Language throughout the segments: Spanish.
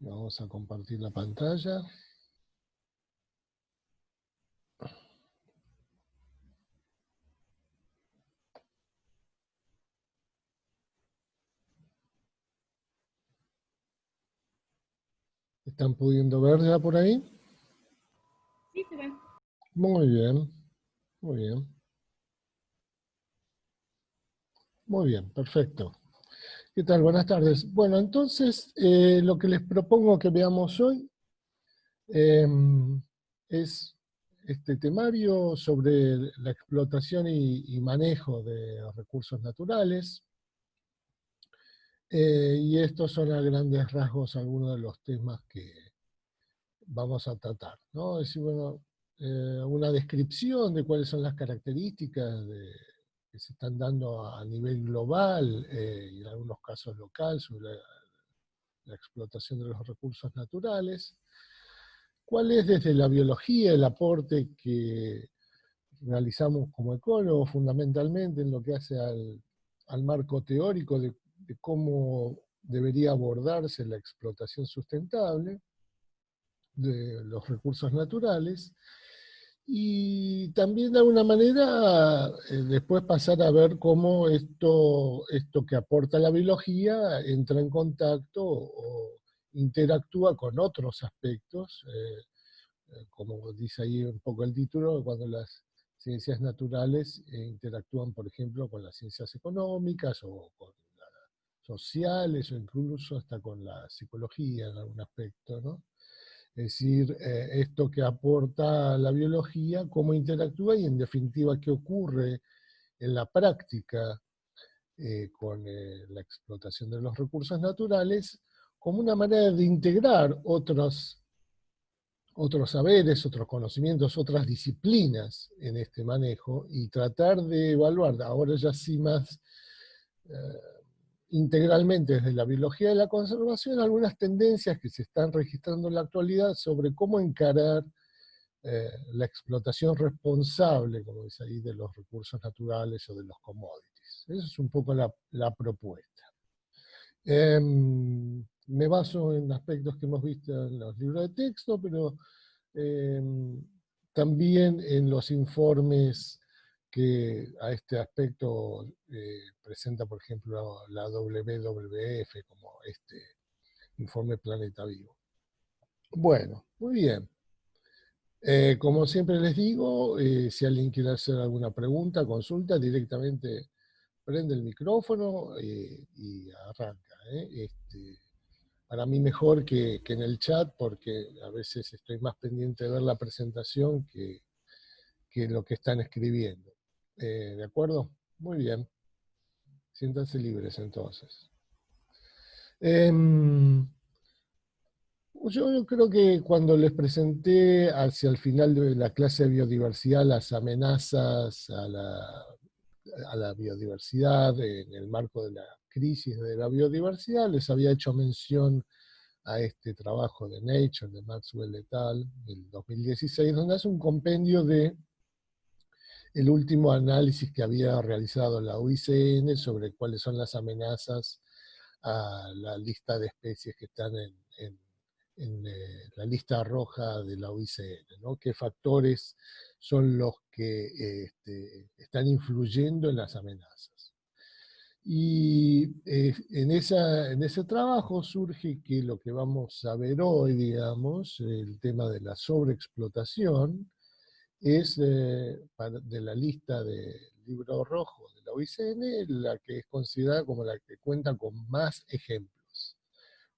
Vamos a compartir la pantalla. ¿Están pudiendo ver ya por ahí? Sí, se ve. Muy bien, muy bien. Muy bien, perfecto. ¿Qué tal? Buenas tardes. Bueno, entonces, lo que les propongo que veamos hoy es este temario sobre la explotación y manejo de recursos naturales. Y estos son a grandes rasgos algunos de los temas que vamos a tratar, ¿no? Es decir, bueno, una descripción de cuáles son las características que se están dando a nivel global y en algunos casos local sobre la explotación de los recursos naturales. ¿Cuál es desde la biología el aporte que realizamos como ecólogos fundamentalmente en lo que hace al marco teórico de cómo debería abordarse la explotación sustentable de los recursos naturales? Y también de alguna manera después pasar a ver cómo esto que aporta la biología entra en contacto o interactúa con otros aspectos, como dice ahí un poco el título, cuando las ciencias naturales interactúan, por ejemplo, con las ciencias económicas o con las sociales o incluso hasta con la psicología en algún aspecto, ¿no? Es decir, esto que aporta la biología, cómo interactúa y en definitiva qué ocurre en la práctica con la explotación de los recursos naturales, como una manera de integrar otros saberes, otros conocimientos, otras disciplinas en este manejo y tratar de evaluar, ahora ya sí más integralmente desde la biología de la conservación, algunas tendencias que se están registrando en la actualidad sobre cómo encarar la explotación responsable, como dice ahí, de los recursos naturales o de los commodities. Esa es un poco la propuesta. Me baso en aspectos que hemos visto en los libros de texto, pero también en los informes que a este aspecto presenta, por ejemplo, la WWF, como este informe Planeta Vivo. Bueno, muy bien. Como siempre les digo, si alguien quiere hacer alguna pregunta, consulta, directamente prende el micrófono y arranca. Para mí mejor que en el chat, porque a veces estoy más pendiente de ver la presentación que lo que están escribiendo. ¿De acuerdo? Muy bien. Siéntanse libres entonces. Yo creo que cuando les presenté hacia el final de la clase de biodiversidad las amenazas a la biodiversidad en el marco de la crisis de la biodiversidad, les había hecho mención a este trabajo de Nature, de Maxwell et al., del 2016, donde hace un compendio de el último análisis que había realizado la UICN sobre cuáles son las amenazas a la lista de especies que están en la lista roja de la UICN, ¿no? ¿Qué factores son los que están influyendo en las amenazas? Y en ese trabajo surge que lo que vamos a ver hoy, digamos, el tema de la sobreexplotación, es de la lista del libro rojo de la OICN, la que es considerada como la que cuenta con más ejemplos.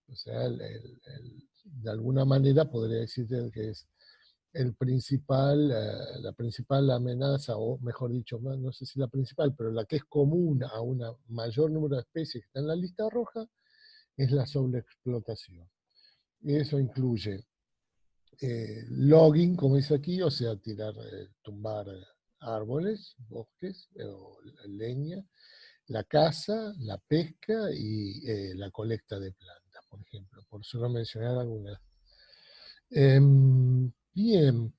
O sea, de alguna manera podría decirte que es la principal amenaza, o mejor dicho, no sé si la principal, pero la que es común a un mayor número de especies que está en la lista roja, es la sobreexplotación. Y eso incluye logging, como dice aquí, o sea, tumbar árboles, bosques o leña, la caza, la pesca y la colecta de plantas, por ejemplo, por solo mencionar algunas. Bien,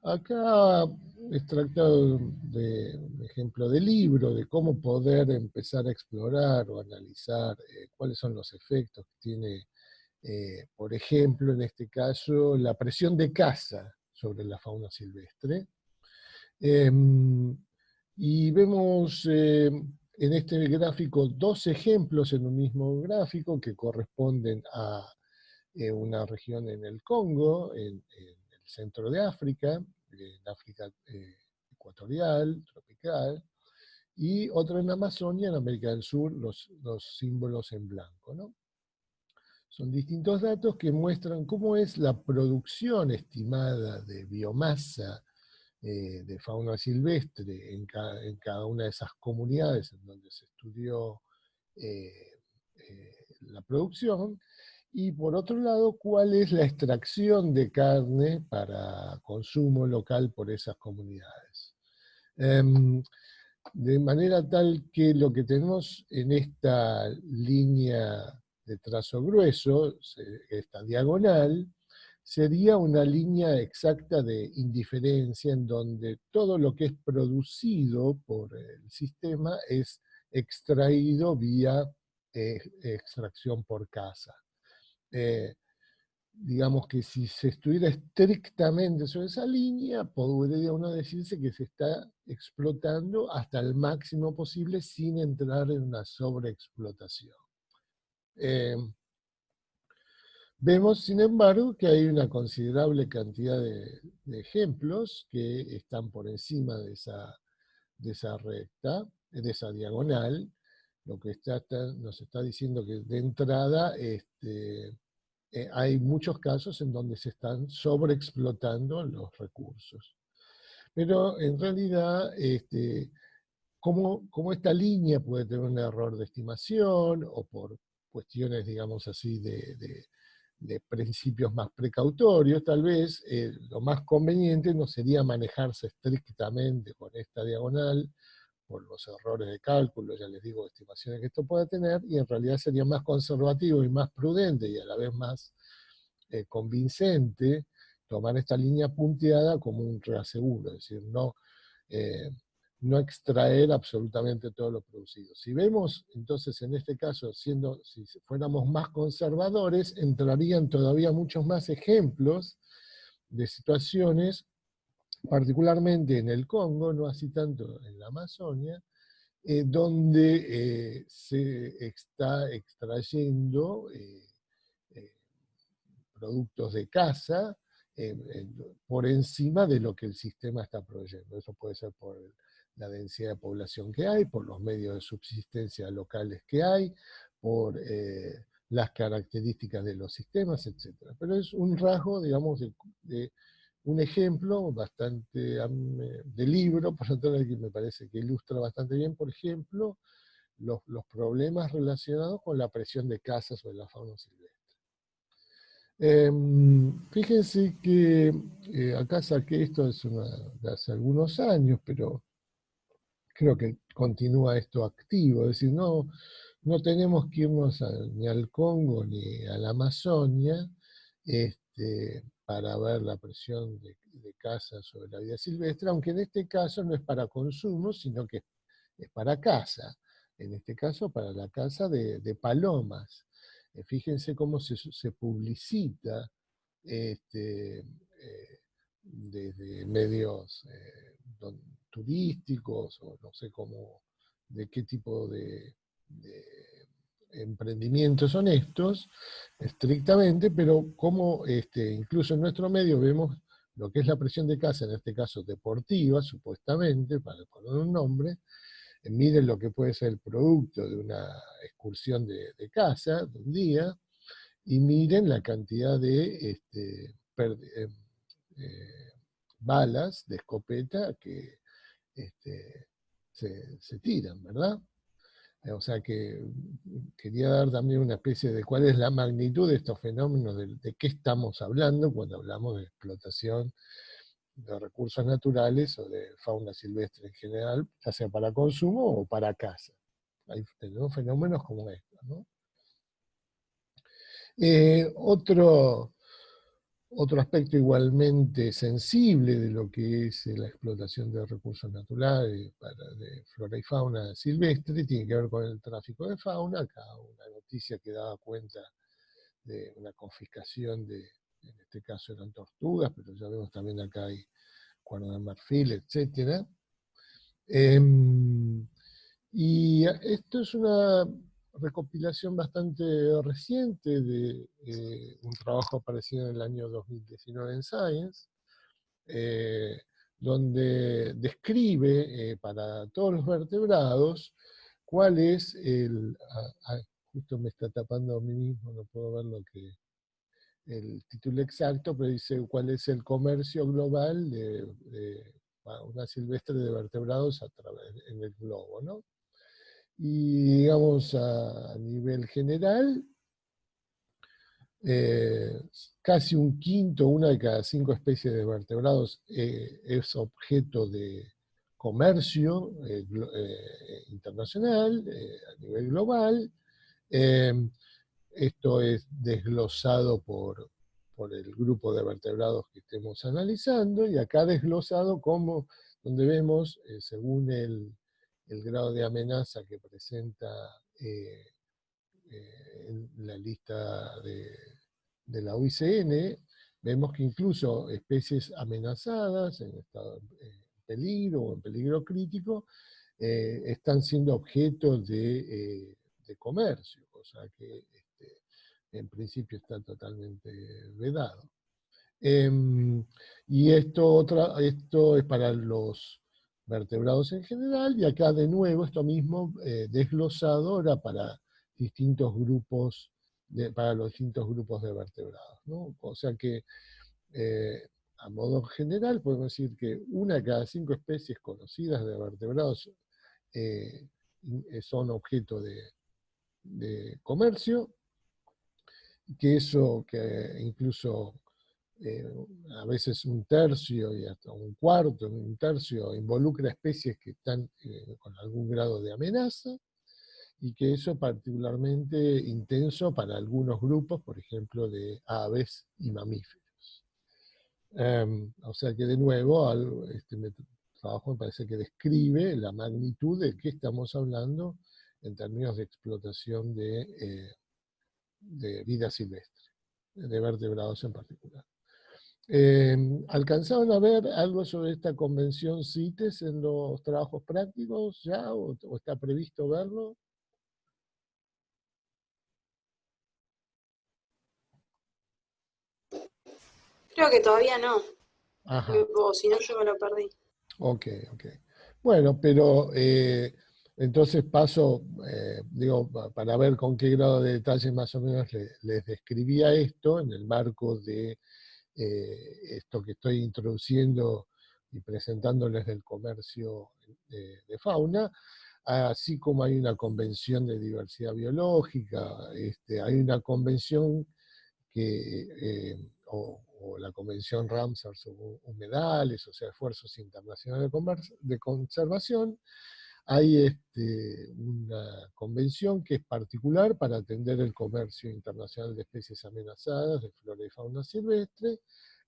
acá extractado de un ejemplo de libro, de cómo poder empezar a explorar o analizar cuáles son los efectos que tiene Por ejemplo, en este caso, la presión de caza sobre la fauna silvestre. Y vemos en este gráfico dos ejemplos en un mismo gráfico que corresponden a una región en el Congo, en el centro de África, en África ecuatorial, tropical, y otra en Amazonia, en América del Sur, los símbolos en blanco, ¿no? Son distintos datos que muestran cómo es la producción estimada de biomasa de fauna silvestre en cada una de esas comunidades en donde se estudió eh, la producción, y por otro lado, cuál es la extracción de carne para consumo local por esas comunidades. De manera tal que lo que tenemos en esta línea de trazo grueso, esta diagonal, sería una línea exacta de indiferencia en donde todo lo que es producido por el sistema es extraído vía extracción por caza. Digamos que si se estuviera estrictamente sobre esa línea, podría uno decirse que se está explotando hasta el máximo posible sin entrar en una sobreexplotación. Vemos, sin embargo, que hay una considerable cantidad de ejemplos que están por encima de esa recta, de esa diagonal, lo que nos está diciendo que de entrada hay muchos casos en donde se están sobreexplotando los recursos. Pero en realidad, ¿cómo esta línea puede tener un error de estimación o por cuestiones, digamos así, de principios más precautorios, tal vez lo más conveniente no sería manejarse estrictamente con esta diagonal por los errores de cálculo, ya les digo, estimaciones que esto pueda tener, y en realidad sería más conservativo y más prudente y a la vez más convincente tomar esta línea punteada como un reaseguro, es decir, eh, no extraer absolutamente todo lo producido. Si vemos, entonces, en este caso, si fuéramos más conservadores, entrarían todavía muchos más ejemplos de situaciones, particularmente en el Congo, no así tanto en la Amazonia, donde se está extrayendo productos de caza por encima de lo que el sistema está proveyendo. Eso puede ser por la densidad de población que hay, por los medios de subsistencia locales que hay, por las características de los sistemas, etc. Pero es un rasgo, digamos, de un ejemplo bastante de libro, por lo tanto, que me parece que ilustra bastante bien, por ejemplo, los problemas relacionados con la presión de caza sobre la fauna silvestre. Fíjense que acá saqué esto de hace algunos años, pero creo que continúa esto activo, es decir, no tenemos que irnos ni al Congo ni a la Amazonia para ver la presión de caza sobre la vida silvestre, aunque en este caso no es para consumo, sino que es para caza, en este caso para la caza de palomas. Fíjense cómo se publicita desde medios turísticos, o no sé de qué tipo de emprendimientos son estos, estrictamente, pero como incluso en nuestro medio vemos lo que es la presión de caza, en este caso deportiva, supuestamente, para poner un nombre, miren lo que puede ser el producto de una excursión de caza de un día, y miren la cantidad de balas de escopeta que se tiran, ¿verdad? O sea que quería dar también una especie de cuál es la magnitud de estos fenómenos, de qué estamos hablando cuando hablamos de explotación de recursos naturales o de fauna silvestre en general, ya sea para consumo o para caza. Tenemos fenómenos como estos, ¿no? Otro aspecto igualmente sensible de lo que es la explotación de recursos naturales de flora y fauna silvestre tiene que ver con el tráfico de fauna. Acá una noticia que daba cuenta de una confiscación en este caso eran tortugas, pero ya vemos también acá hay cuerno de marfil, etc. Y esto es una recopilación bastante reciente de un trabajo aparecido en el año 2019 en Science, donde describe para todos los vertebrados cuál es justo me está tapando a mí mismo, no puedo ver el título exacto, pero dice cuál es el comercio global de fauna silvestre de vertebrados en el globo, ¿no? Y digamos a nivel general, casi un quinto, una de cada 5 especies de vertebrados es objeto de comercio internacional, a nivel global. Esto es desglosado por el grupo de vertebrados que estemos analizando, y acá desglosado como, donde vemos, según el grado de amenaza que presenta en la lista de la UICN, vemos que incluso especies amenazadas, en estado de peligro o en peligro crítico, están siendo objeto de comercio, o sea que en principio está totalmente vedado. Y esto es para los vertebrados en general, y acá de nuevo esto mismo desglosado ahora para distintos grupos, para los distintos grupos de vertebrados, ¿no? O sea que a modo general podemos decir que una de cada 5 especies conocidas de vertebrados son objeto de comercio, que eso que incluso a veces un tercio y hasta un cuarto, un tercio, involucra especies que están con algún grado de amenaza, y que eso es particularmente intenso para algunos grupos, por ejemplo, de aves y mamíferos. O sea que de nuevo, este trabajo me parece que describe la magnitud de qué estamos hablando en términos de explotación de vida silvestre, de vertebrados en particular. ¿Alcanzaron a ver algo sobre esta convención CITES en los trabajos prácticos ya, o está previsto verlo? Creo que todavía no. Ajá, O si no, yo me lo perdí. ok, ok. Bueno, pero entonces paso, digo, para ver con qué grado de detalle más o menos les describía esto en el marco de esto que estoy introduciendo y presentándoles del comercio de fauna, así como hay una convención de diversidad biológica, hay una convención o la convención Ramsar sobre humedales, o sea, esfuerzos internacionales de conservación. Hay una convención que es particular para atender el comercio internacional de especies amenazadas, de flora y fauna silvestre,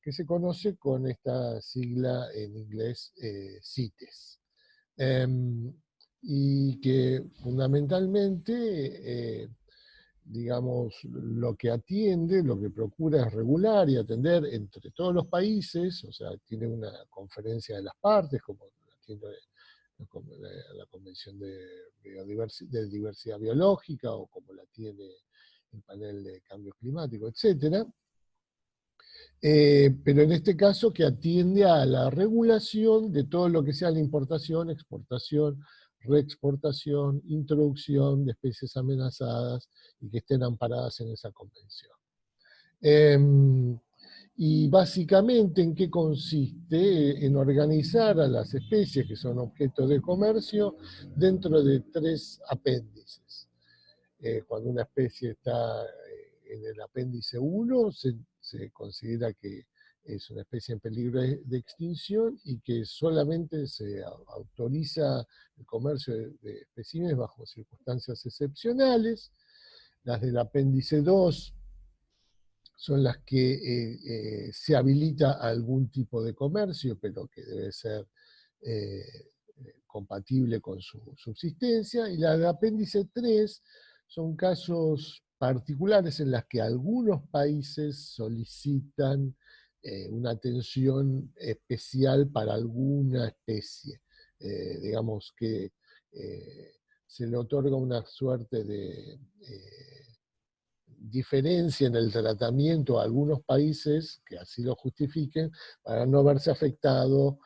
que se conoce con esta sigla en inglés CITES. Y que fundamentalmente, digamos, lo que atiende, lo que procura es regular y atender entre todos los países, o sea, tiene una conferencia de las partes, como la tiene la Convención de Diversidad Biológica, o como la tiene el panel de cambio climático, etc. Pero en este caso que atiende a la regulación de todo lo que sea la importación, exportación, reexportación, introducción de especies amenazadas y que estén amparadas en esa convención. Y básicamente, ¿en qué consiste? En organizar a las especies que son objeto de comercio dentro de 3 apéndices. Cuando una especie está en el apéndice 1, se considera que es una especie en peligro de extinción, y que solamente se autoriza el comercio de especímenes bajo circunstancias excepcionales. Las del apéndice 2 son las que se habilita algún tipo de comercio, pero que debe ser compatible con su subsistencia. Y la del apéndice 3 son casos particulares en las que algunos países solicitan una atención especial para alguna especie. Digamos que se le otorga una suerte de diferencia en el tratamiento a algunos países que así lo justifiquen para no verse afectado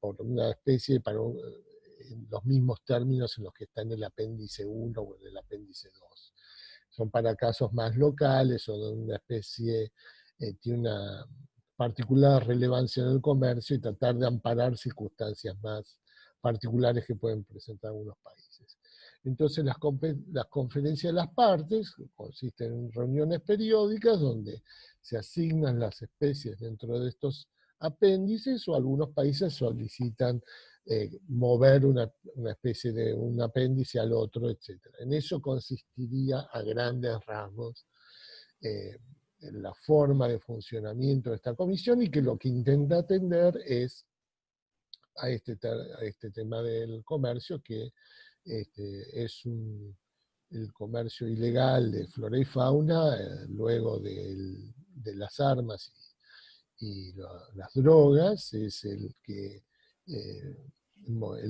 por una especie en los mismos términos en los que está en el apéndice 1 o en el apéndice 2. Son para casos más locales o donde una especie tiene una particular relevancia en el comercio y tratar de amparar circunstancias más particulares que pueden presentar algunos países. Entonces las conferencias de las partes consisten en reuniones periódicas donde se asignan las especies dentro de estos apéndices o algunos países solicitan mover una especie de un apéndice al otro, etc. En eso consistiría a grandes rasgos en la forma de funcionamiento de esta comisión y que lo que intenta atender es a este tema del comercio que es el comercio ilegal de flora y fauna, luego de las armas y las drogas, es el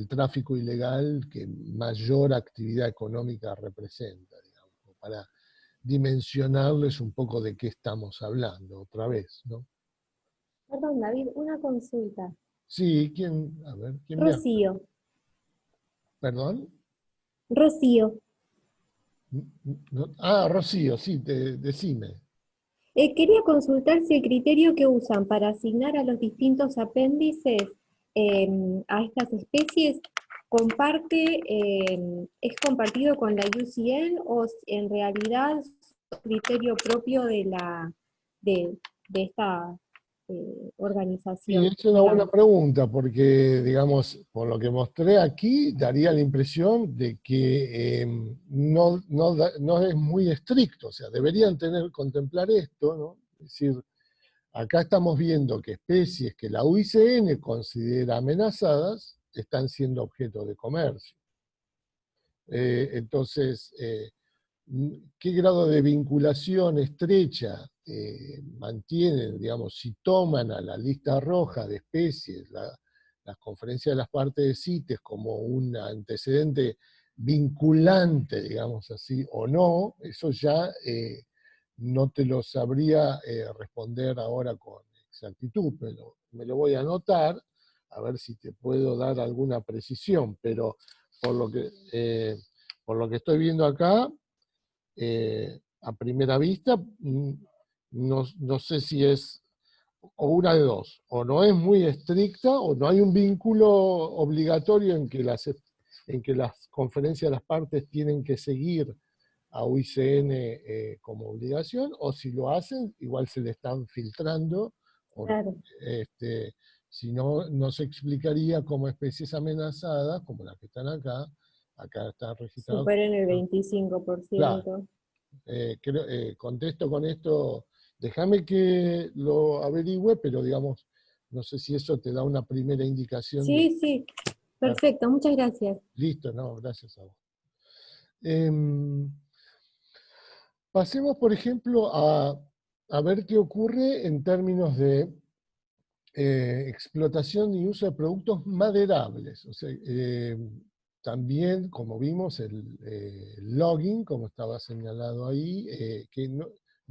tráfico ilegal que mayor actividad económica representa, digamos, para dimensionarles un poco de qué estamos hablando otra vez, ¿no? Perdón, David, una consulta. Sí, a ver, ¿quién me habla? Rocío. ¿Perdón? Rocío. Rocío, sí, decime. Quería consultar si el criterio que usan para asignar a los distintos apéndices a estas especies es compartido con la IUCN o en realidad es un criterio propio de esta Sí, organización, es una buena digamos. pregunta, porque, digamos, por lo que mostré aquí, daría la impresión de que no es muy estricto, o sea, deberían contemplar esto, ¿no? Es decir, acá estamos viendo que especies que la UICN considera amenazadas están siendo objeto de comercio. Entonces, ¿qué grado de vinculación estrecha mantienen, digamos, si toman a la lista roja de especies, las conferencias de las partes de CITES como un antecedente vinculante, digamos así, o no? Eso ya no te lo sabría responder ahora con exactitud, pero me lo voy a anotar, a ver si te puedo dar alguna precisión, pero por lo que estoy viendo acá, a primera vista, no sé si es o una de dos, o no es muy estricta, o no hay un vínculo obligatorio en que las conferencias de las partes tienen que seguir a UICN como obligación, o si lo hacen, igual se le están filtrando, porque Claro. si no, no se explicaría cómo especies amenazadas, como las que están acá está registrado. Superen el Claro. 25%. Contesto con esto, déjame que lo averigüe, pero digamos, no sé si eso te da una primera indicación de... Sí, sí, perfecto, muchas gracias. Listo, no, gracias a vos. Pasemos, por ejemplo, a ver qué ocurre en términos de explotación y uso de productos maderables. O sea, también, como vimos, el logging, como estaba señalado ahí, que no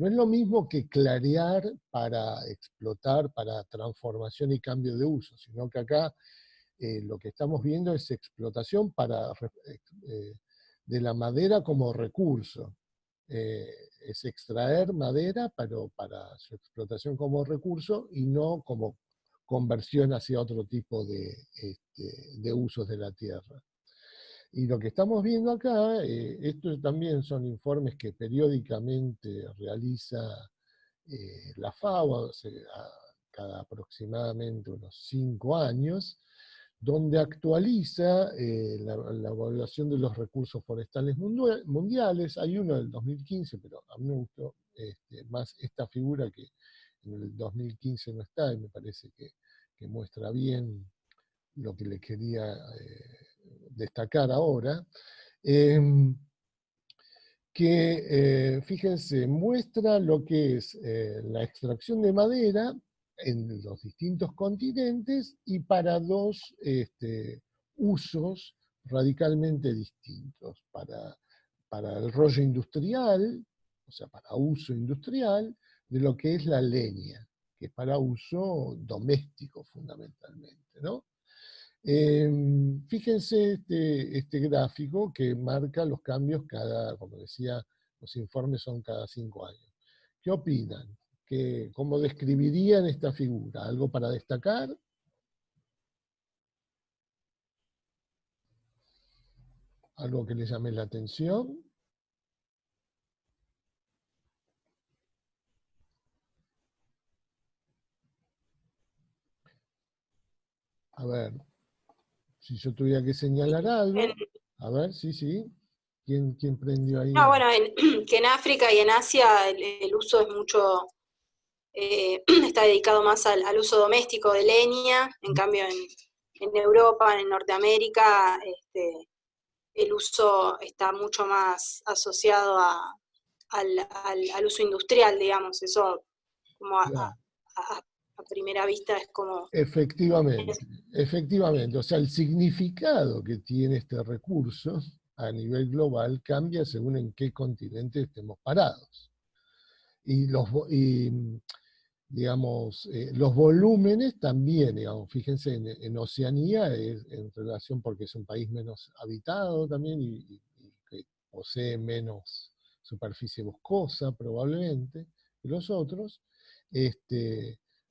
es lo mismo que clarear para explotar, para transformación y cambio de uso, sino que acá lo que estamos viendo es explotación de la madera como recurso. Es extraer madera, pero para su explotación como recurso y no como conversión hacia otro tipo de usos de la tierra. Y lo que estamos viendo acá, estos también son informes que periódicamente realiza la FAO, cada aproximadamente unos 5 años, donde actualiza la evaluación de los recursos forestales mundiales. Hay uno del 2015, pero a mí me gustó más esta figura que en el 2015 no está, y me parece que muestra bien lo que le quería destacar ahora, que, fíjense, muestra lo que es la extracción de madera en los distintos continentes y para dos usos radicalmente distintos. Para el rollo industrial, o sea, para uso industrial, de lo que es la leña, que es para uso doméstico fundamentalmente, ¿no? Fíjense este gráfico que marca los cambios como decía, los informes son cada 5 años. ¿Qué opinan? ¿Cómo describirían esta figura? ¿Algo para destacar? ¿Algo que les llame la atención? A ver, si yo tuviera que señalar algo, a ver, sí. ¿Quién prendió ahí? No, bueno, que en África y en Asia el uso es mucho, está dedicado más al uso doméstico de leña, en cambio en Europa, en Norteamérica, el uso está mucho más asociado al uso industrial, digamos, eso como Claro. a primera vista es como... Efectivamente. O sea, el significado que tiene este recurso a nivel global cambia según en qué continente estemos parados. Y digamos, los volúmenes también, digamos, fíjense, en Oceanía, en relación porque es un país menos habitado también y que posee menos superficie boscosa probablemente que los otros,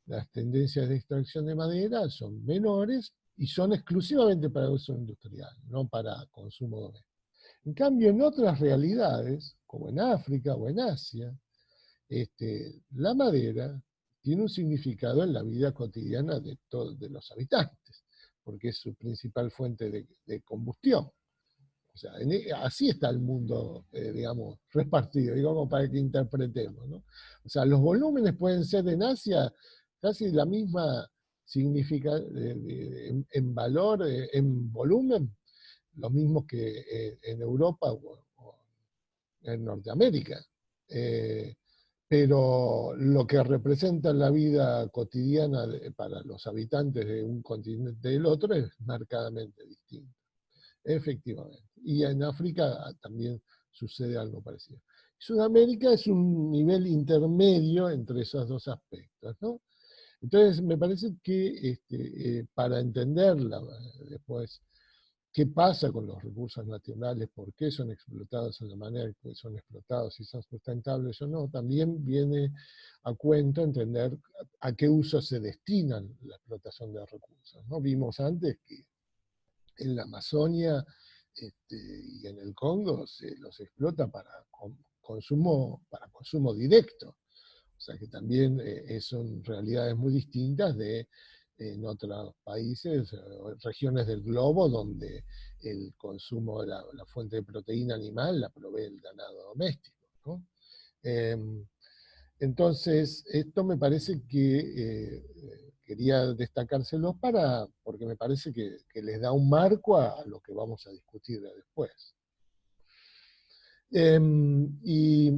las tendencias de extracción de madera son menores y son exclusivamente para uso industrial, no para consumo doméstico. En cambio, en otras realidades, como en África o en Asia, la madera tiene un significado en la vida cotidiana de los habitantes, porque es su principal fuente de combustión. O sea, así está el mundo, digamos, repartido, digamos, para que interpretemos, ¿no? O sea, los volúmenes pueden ser en Asia casi la misma en valor, en volumen, lo mismo que en Europa o en Norteamérica. Pero lo que representa la vida cotidiana para los habitantes de un continente y del otro es marcadamente distinto. Efectivamente. Y en África también sucede algo parecido. Sudamérica es un nivel intermedio entre esos dos aspectos, ¿no? Entonces, me parece que para entenderla después, qué pasa con los recursos naturales, por qué son explotados de la manera que son explotados, si son sustentables o no, también viene a cuento entender a qué uso se destinan la explotación de recursos, ¿no? Vimos antes que en la Amazonia y en el Congo se los explota para consumo directo. O sea que también son realidades muy distintas de en otros países, regiones del globo, donde el consumo de la fuente de proteína animal la provee el ganado doméstico, ¿no? Entonces, esto me parece que quería destacárselo porque me parece que les da un marco a lo que vamos a discutir después. Y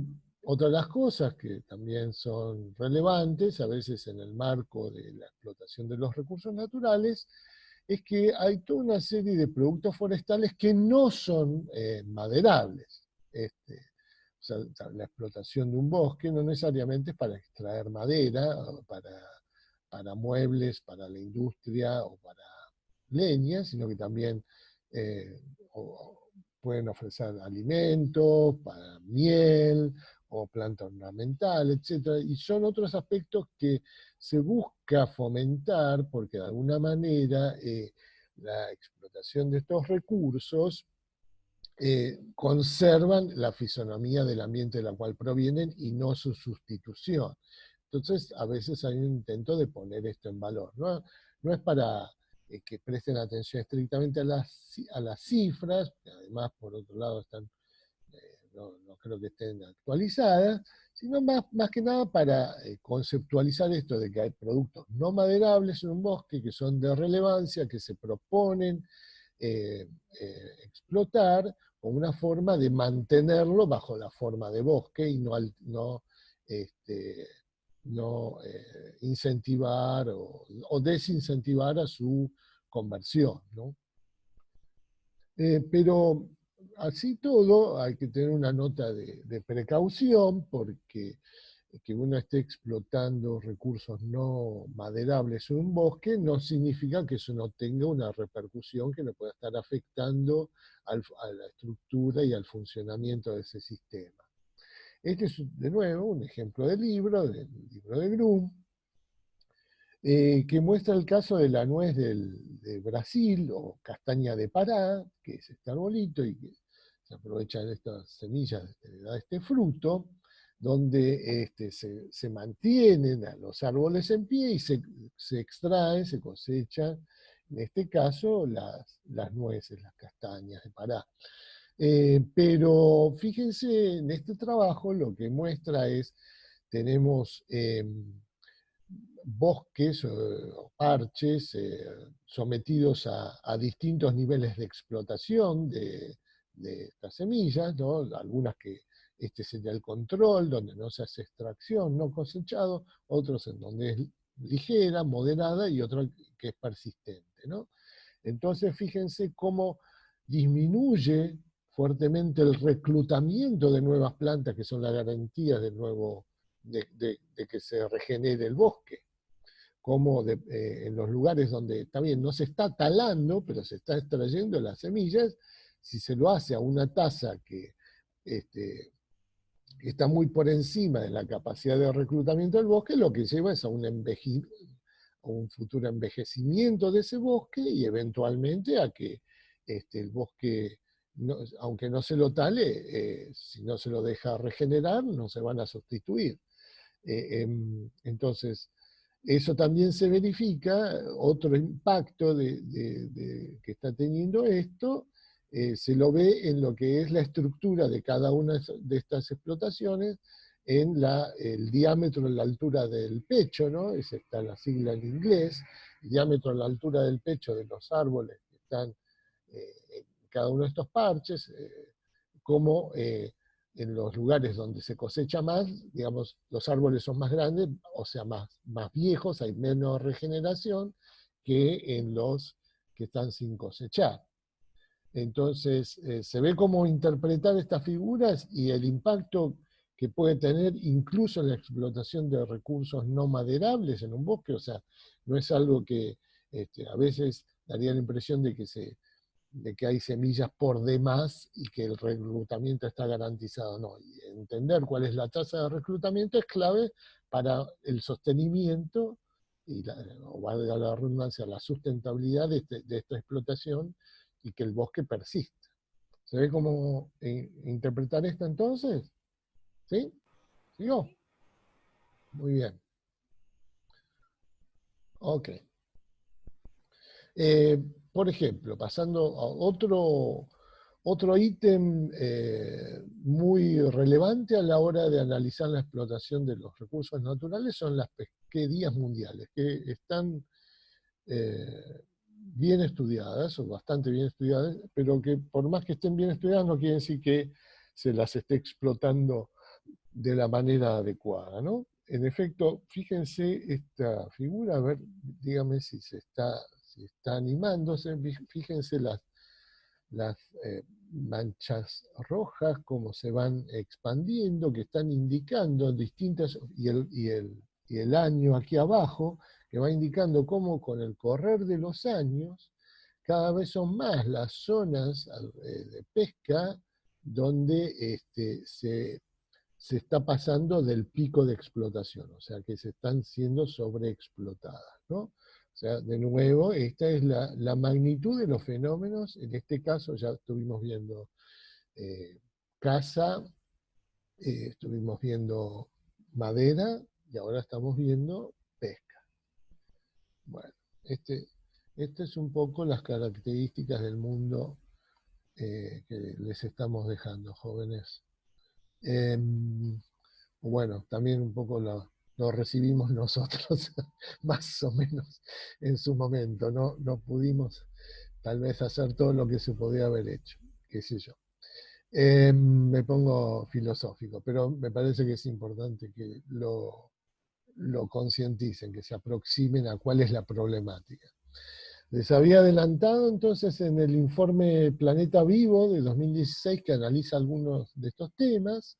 otra de las cosas que también son relevantes, a veces en el marco de la explotación de los recursos naturales, es que hay toda una serie de productos forestales que no son maderables. O sea, la explotación de un bosque no necesariamente es para extraer madera, o para muebles, para la industria o para leña, sino que también pueden ofrecer alimentos, para miel o planta ornamental, etc. Y son otros aspectos que se busca fomentar porque de alguna manera la explotación de estos recursos conservan la fisonomía del ambiente de la cual provienen y no su sustitución. Entonces, a veces hay un intento de poner esto en valor. No es para que presten atención estrictamente a las cifras, que además, por otro lado, no creo que estén actualizadas, sino más que nada para conceptualizar esto de que hay productos no maderables en un bosque que son de relevancia, que se proponen explotar, como una forma de mantenerlo bajo la forma de bosque y no incentivar o desincentivar a su conversión, ¿no? Pero así todo hay que tener una nota de precaución, porque que uno esté explotando recursos no maderables en un bosque no significa que eso no tenga una repercusión que le pueda estar afectando a la estructura y al funcionamiento de ese sistema. Este es, de nuevo, un ejemplo del libro de Grum, que muestra el caso de la nuez de Brasil, o castaña de Pará, que es este arbolito, y que se aprovechan estas semillas, le da este fruto, donde se mantienen a los árboles en pie y se extraen, se cosechan, en este caso, las nueces, las castañas de Pará. Pero fíjense, en este trabajo lo que muestra es, tenemos bosques o parches sometidos a distintos niveles de explotación de estas semillas, ¿no? Algunas que este sería el control, donde no se hace extracción, no cosechado, otros en donde es ligera, moderada, y otra que es persistente, ¿no? Entonces fíjense cómo disminuye fuertemente el reclutamiento de nuevas plantas, que son la garantía de que se regenere el bosque. Como en los lugares donde, está bien, no se está talando, pero se está extrayendo las semillas, si se lo hace a una tasa que está muy por encima de la capacidad de reclutamiento del bosque, lo que lleva es a un futuro envejecimiento de ese bosque, y eventualmente a que el bosque, aunque no se lo tale, si no se lo deja regenerar, no se van a sustituir. Entonces, eso también se verifica, otro impacto que está teniendo esto, se lo ve en lo que es la estructura de cada una de estas explotaciones, en el diámetro, la altura del pecho, ¿no? Esa está la sigla en inglés, el diámetro, la altura del pecho de los árboles que están en cada uno de estos parches, como en los lugares donde se cosecha más, digamos, los árboles son más grandes, o sea, más viejos, hay menos regeneración que en los que están sin cosechar. Entonces, se ve cómo interpretar estas figuras y el impacto que puede tener incluso en la explotación de recursos no maderables en un bosque. O sea, no es algo que a veces daría la impresión de que hay semillas por demás y que el reclutamiento está garantizado. No, y entender cuál es la tasa de reclutamiento es clave para el sostenimiento y, o valga la redundancia, la sustentabilidad de esta explotación, y que el bosque persista. ¿Se ve cómo interpretar esto entonces? ¿Sí? ¿Sigo? Muy bien. Ok. Por ejemplo, pasando a otro ítem muy relevante a la hora de analizar la explotación de los recursos naturales son las pesquerías mundiales, que están bien estudiadas, o bastante bien estudiadas, pero que por más que estén bien estudiadas no quiere decir que se las esté explotando de la manera adecuada, ¿no? En efecto, fíjense esta figura, a ver, dígame si está animándose, fíjense las manchas rojas, cómo se van expandiendo, que están indicando distintas, y el año aquí abajo, que va indicando cómo con el correr de los años, cada vez son más las zonas de pesca donde se está pasando del pico de explotación, o sea que se están siendo sobreexplotadas, ¿no? O sea, de nuevo, esta es la magnitud de los fenómenos. En este caso ya estuvimos viendo caza, estuvimos viendo madera, y ahora estamos viendo pesca. Bueno, este es un poco las características del mundo que les estamos dejando, jóvenes. Bueno, también un poco lo recibimos nosotros, más o menos, en su momento. No pudimos tal vez hacer todo lo que se podía haber hecho, qué sé yo. Me pongo filosófico, pero me parece que es importante que lo concienticen, que se aproximen a cuál es la problemática. Les había adelantado entonces en el informe Planeta Vivo de 2016 que analiza algunos de estos temas,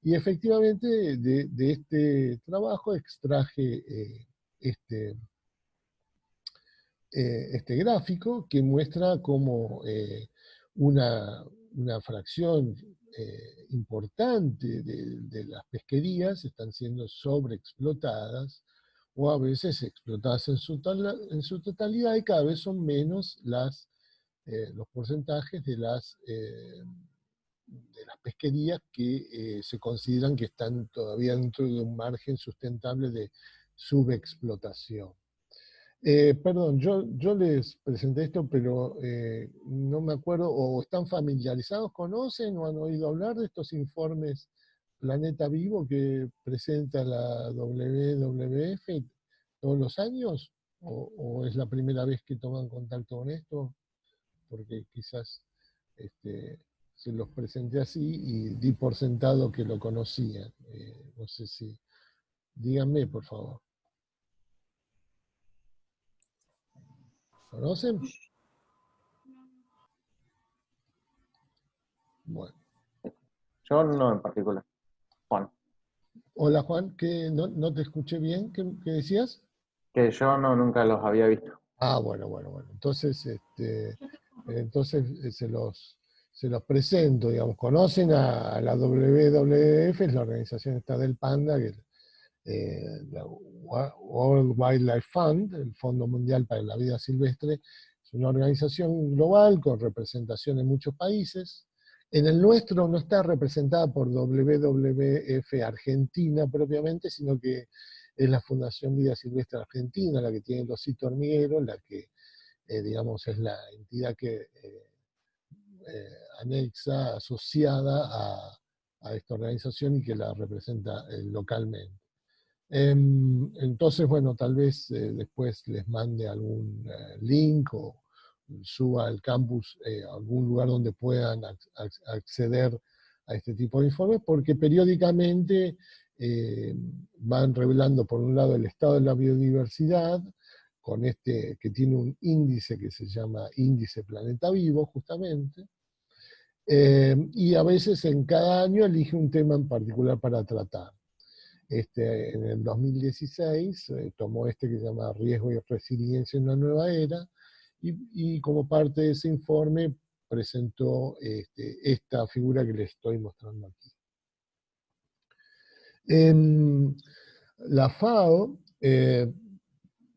y efectivamente de este trabajo extraje este gráfico que muestra cómo una fracción importante de las pesquerías están siendo sobreexplotadas o a veces explotadas en su totalidad, y cada vez son menos los porcentajes de las pesquerías que se consideran que están todavía dentro de un margen sustentable de subexplotación. Perdón, yo les presenté esto, pero no me acuerdo, o están familiarizados, conocen o han oído hablar de estos informes Planeta Vivo que presenta la WWF todos los años, o es la primera vez que toman contacto con esto, porque quizás se los presenté así y di por sentado que lo conocían. No sé si, díganme por favor. ¿Conocen? Bueno. Yo no en particular. Juan. Hola Juan, ¿qué, no te escuché bien? ¿Qué decías? Que yo no, nunca los había visto. Ah, bueno. Entonces, se los presento, digamos. Conocen a la WWF, es la organización esta del panda, que la World Wildlife Fund, el Fondo Mundial para la Vida Silvestre, es una organización global con representación en muchos países. En el nuestro no está representada por WWF Argentina propiamente, sino que es la Fundación Vida Silvestre Argentina la que tiene los sitios hormigueros, la que, digamos, es la entidad que anexa, asociada a esta organización y que la representa localmente. Entonces, bueno, tal vez después les mande algún link o suba al campus a algún lugar donde puedan acceder a este tipo de informes, porque periódicamente van revelando, por un lado, el estado de la biodiversidad, con que tiene un índice que se llama Índice Planeta Vivo, justamente, y a veces en cada año elige un tema en particular para tratar. En el 2016 tomó que se llama Riesgo y Resiliencia en una nueva era, y como parte de ese informe presentó esta figura que les estoy mostrando aquí. La FAO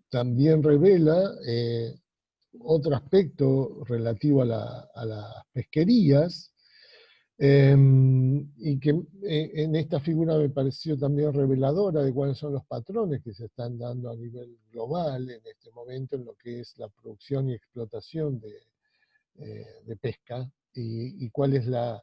también revela otro aspecto relativo a las pesquerías, y que en esta figura me pareció también reveladora de cuáles son los patrones que se están dando a nivel global en este momento en lo que es la producción y explotación de pesca, y cuál es la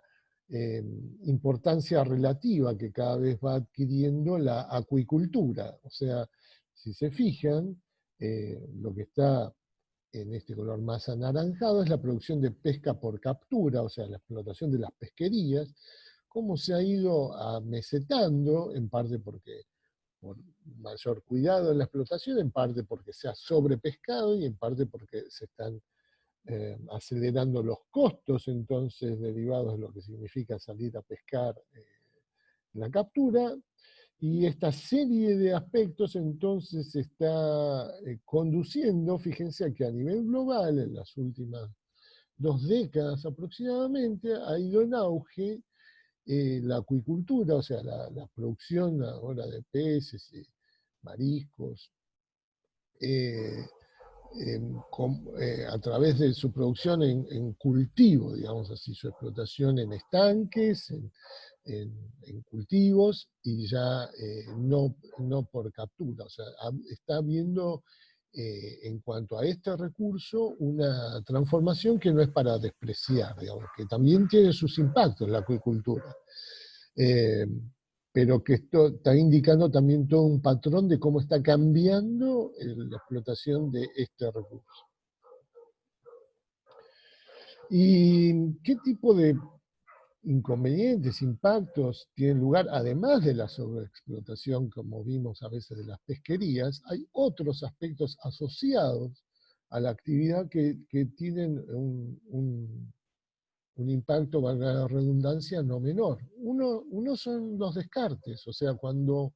importancia relativa que cada vez va adquiriendo la acuicultura. O sea, si se fijan, lo que está en este color más anaranjado es la producción de pesca por captura, o sea, la explotación de las pesquerías, cómo se ha ido amesetando, en parte por mayor cuidado en la explotación, en parte porque se ha sobrepescado y en parte porque se están acelerando los costos entonces derivados de lo que significa salir a pescar la captura. Y esta serie de aspectos entonces se está conduciendo, fíjense, a que a nivel global, en las últimas 2 décadas aproximadamente, ha ido en auge la acuicultura, o sea, la producción ahora de peces, mariscos, a través de su producción en cultivo, digamos así, su explotación en estanques, en cultivos, y ya no por captura. O sea, está habiendo en cuanto a este recurso una transformación que no es para despreciar, digamos, que también tiene sus impactos en la acuicultura. Pero que esto está indicando también todo un patrón de cómo está cambiando la explotación de este recurso. ¿Y qué tipo de inconvenientes, impactos tienen lugar, además de la sobreexplotación, como vimos a veces de las pesquerías, hay otros aspectos asociados a la actividad que tienen un impacto, valga la redundancia, no menor. Uno son los descartes, o sea, cuando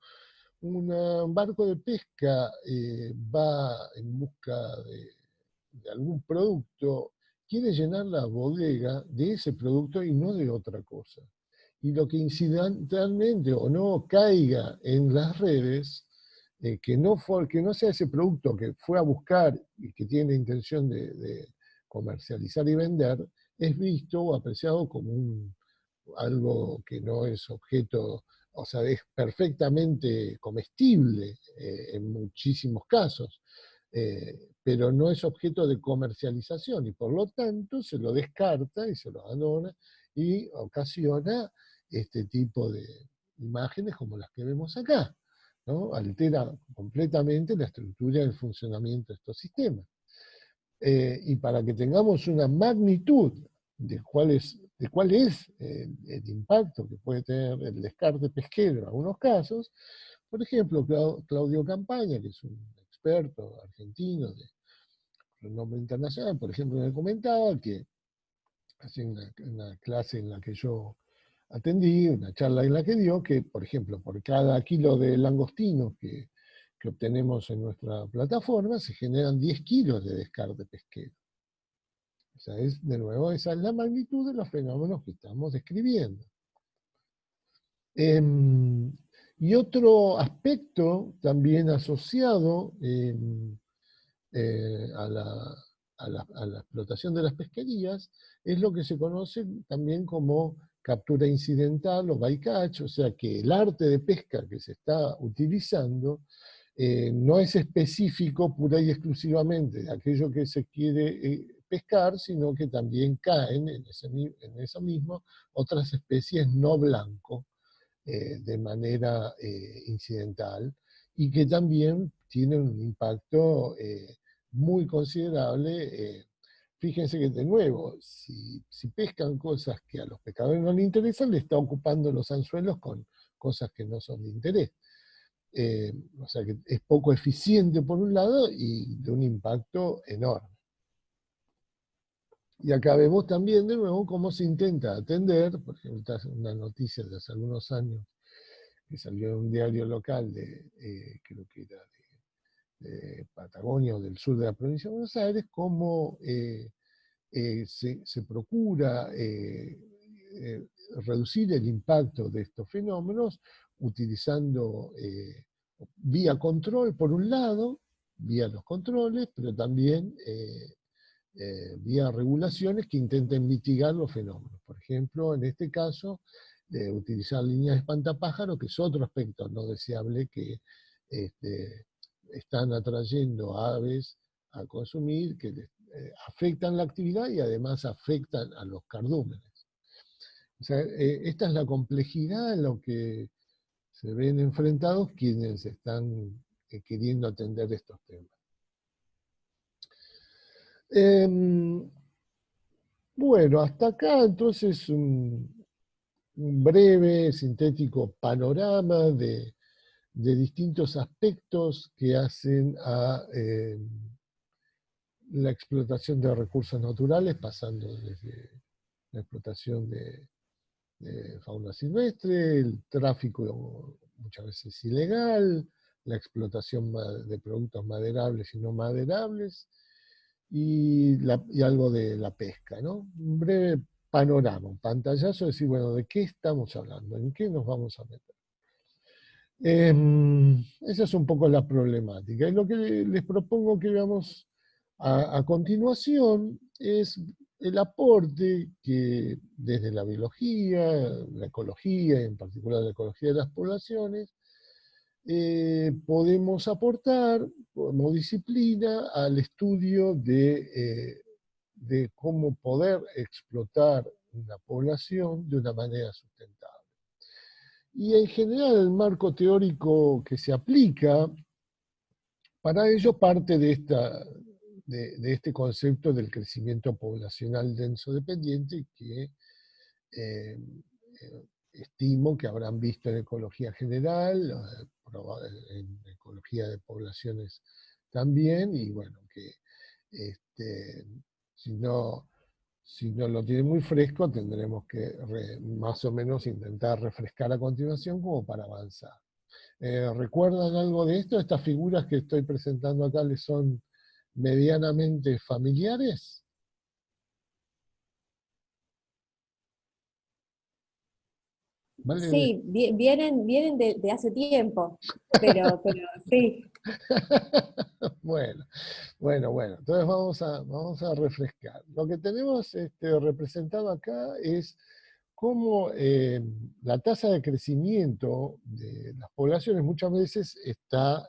un barco de pesca va en busca de algún producto, quiere llenar la bodega de ese producto y no de otra cosa. Y lo que incidentalmente o no caiga en las redes, que no sea ese producto que fue a buscar y que tiene intención de comercializar y vender, es visto o apreciado como algo que no es objeto, o sea, es perfectamente comestible en muchísimos casos, pero no es objeto de comercialización y por lo tanto se lo descarta y se lo abandona y ocasiona este tipo de imágenes como las que vemos acá, ¿no? Altera completamente la estructura y el funcionamiento de estos sistemas. Y para que tengamos una magnitud de cuál es el impacto que puede tener el descarte pesquero en algunos casos, por ejemplo, Claudio Campaña, que es un experto argentino de renombre internacional, por ejemplo, me comentaba que hace una clase en la que yo atendí, una charla en la que dio, que, por ejemplo, por cada kilo de langostinos que obtenemos en nuestra plataforma, se generan 10 kilos de descarte pesquero. O sea, de nuevo, esa es la magnitud de los fenómenos que estamos describiendo. Y otro aspecto también asociado a la explotación de las pesquerías es lo que se conoce también como captura incidental o bycatch, o sea que el arte de pesca que se está utilizando no es específico pura y exclusivamente de aquello que se quiere pescar, sino que también caen en eso mismo otras especies no blanco de manera incidental y que también tienen un impacto muy considerable. Fíjense que de nuevo, si pescan cosas que a los pescadores no les interesan, le está ocupando los anzuelos con cosas que no son de interés. O sea que es poco eficiente por un lado y de un impacto enorme. Y acá vemos también de nuevo cómo se intenta atender, por ejemplo, esta es una noticia de hace algunos años que salió en un diario local creo que era de Patagonia o del sur de la provincia de Buenos Aires, cómo se procura reducir el impacto de estos fenómenos utilizando vía control, por un lado, vía los controles, pero también vía regulaciones que intenten mitigar los fenómenos. Por ejemplo, en este caso, utilizar líneas de espantapájaros, que es otro aspecto no deseable que están atrayendo aves a consumir, que afectan la actividad y además afectan a los cardúmenes. O sea, esta es la complejidad en lo que se ven enfrentados quienes están queriendo atender estos temas. Bueno, hasta acá entonces un breve, sintético panorama de distintos aspectos que hacen a la explotación de recursos naturales, pasando desde la explotación de fauna silvestre, el tráfico muchas veces ilegal, la explotación de productos maderables y no maderables, y algo de la pesca, ¿no? Un breve panorama, un pantallazo, de decir, bueno, ¿de qué estamos hablando? ¿En qué nos vamos a meter? Esa es un poco la problemática. Y lo que les propongo que veamos a continuación es el aporte que desde la biología, la ecología, y en particular la ecología de las poblaciones, podemos aportar como disciplina al estudio de cómo poder explotar una población de una manera sustentable. Y en general el marco teórico que se aplica para ello parte de este concepto del crecimiento poblacional denso dependiente que estimo que habrán visto en ecología general, en ecología de poblaciones también, y bueno, que si no lo tiene muy fresco, tendremos que más o menos intentar refrescar a continuación como para avanzar. ¿Recuerdan algo de esto? ¿Estas figuras que estoy presentando acá les son medianamente familiares? ¿Vale? Sí, vienen de hace tiempo, pero sí. Bueno. Entonces vamos a refrescar. Lo que tenemos representado acá es cómo la tasa de crecimiento de las poblaciones muchas veces está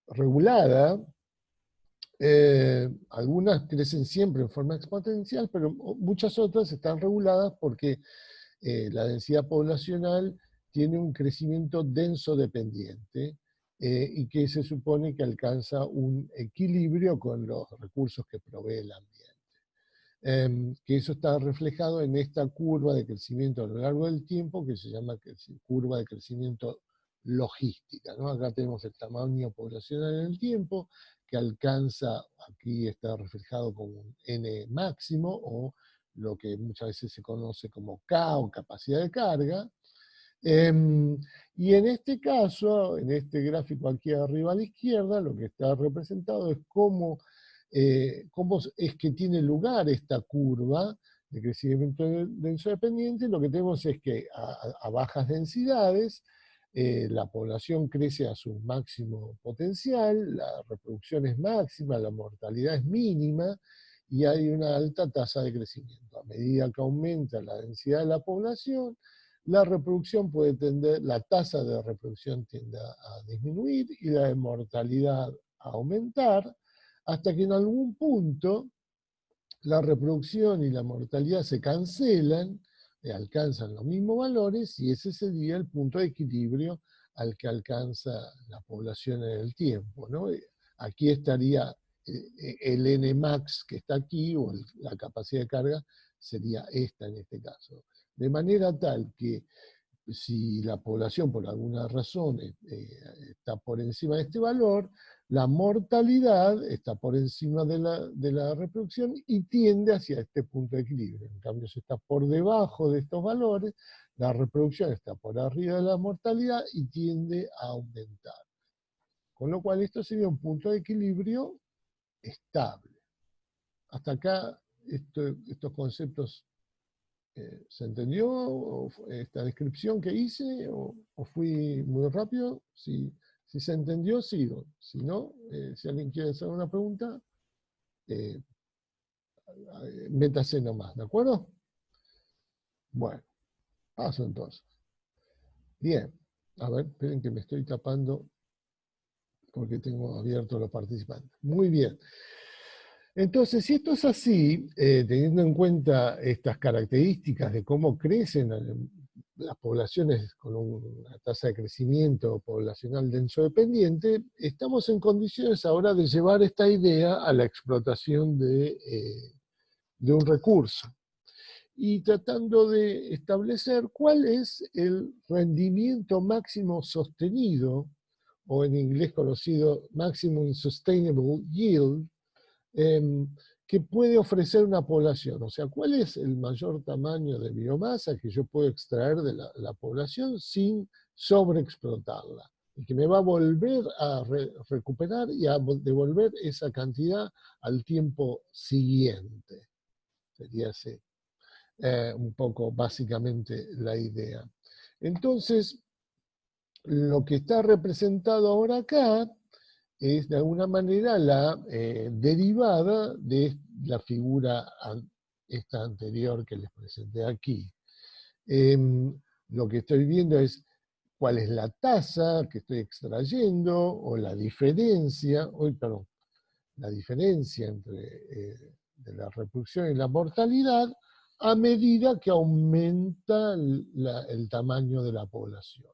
regulada. Algunas crecen siempre en forma exponencial, pero muchas otras están reguladas porque la densidad poblacional tiene un crecimiento denso dependiente y que se supone que alcanza un equilibrio con los recursos que provee el ambiente. Que eso está reflejado en esta curva de crecimiento a lo largo del tiempo que se llama curva de crecimiento logística, ¿no? Acá tenemos el tamaño poblacional en el tiempo, que alcanza, aquí está reflejado como un n máximo, o lo que muchas veces se conoce como K, o capacidad de carga. Y en este caso, en este gráfico aquí arriba a la izquierda, lo que está representado es cómo es que tiene lugar esta curva de crecimiento denso dependiente. Lo que tenemos es que a bajas densidades, la población crece a su máximo potencial, la reproducción es máxima, la mortalidad es mínima, y hay una alta tasa de crecimiento. A medida que aumenta la densidad de la población, la tasa de reproducción tiende a disminuir y la de mortalidad a aumentar, hasta que en algún punto la reproducción y la mortalidad se cancelan, alcanzan los mismos valores, y ese sería el punto de equilibrio al que alcanza la población en el tiempo, ¿no? Aquí estaría el Nmax que está aquí, o la capacidad de carga sería esta en este caso. De manera tal que si la población por alguna razón está por encima de este valor, la mortalidad está por encima de la reproducción y tiende hacia este punto de equilibrio. En cambio, si está por debajo de estos valores, la reproducción está por arriba de la mortalidad y tiende a aumentar. Con lo cual esto sería un punto de equilibrio estable. Hasta acá estos conceptos, ¿se entendió esta descripción que hice o fui muy rápido? Si se entendió, sigo. Si no, si alguien quiere hacer una pregunta, métase nomás, ¿de acuerdo? Bueno, paso entonces. Bien, a ver, esperen que me estoy tapando porque tengo abiertos los participantes. Muy bien. Entonces, si esto es así, teniendo en cuenta estas características de cómo crecen las poblaciones con una tasa de crecimiento poblacional denso dependiente, estamos en condiciones ahora de llevar esta idea a la explotación de un recurso, y tratando de establecer cuál es el rendimiento máximo sostenido, o en inglés conocido Maximum Sustainable Yield, que puede ofrecer una población. O sea, ¿cuál es el mayor tamaño de biomasa que yo puedo extraer de la población sin sobreexplotarla? Y que me va a volver a recuperar y a devolver esa cantidad al tiempo siguiente. Sería así, un poco básicamente la idea. Entonces, lo que está representado ahora acá es de alguna manera la derivada de la figura esta anterior que les presenté aquí. Lo que estoy viendo es cuál es la tasa que estoy extrayendo, o la diferencia, la diferencia entre de la reproducción y la mortalidad a medida que aumenta el tamaño de la población.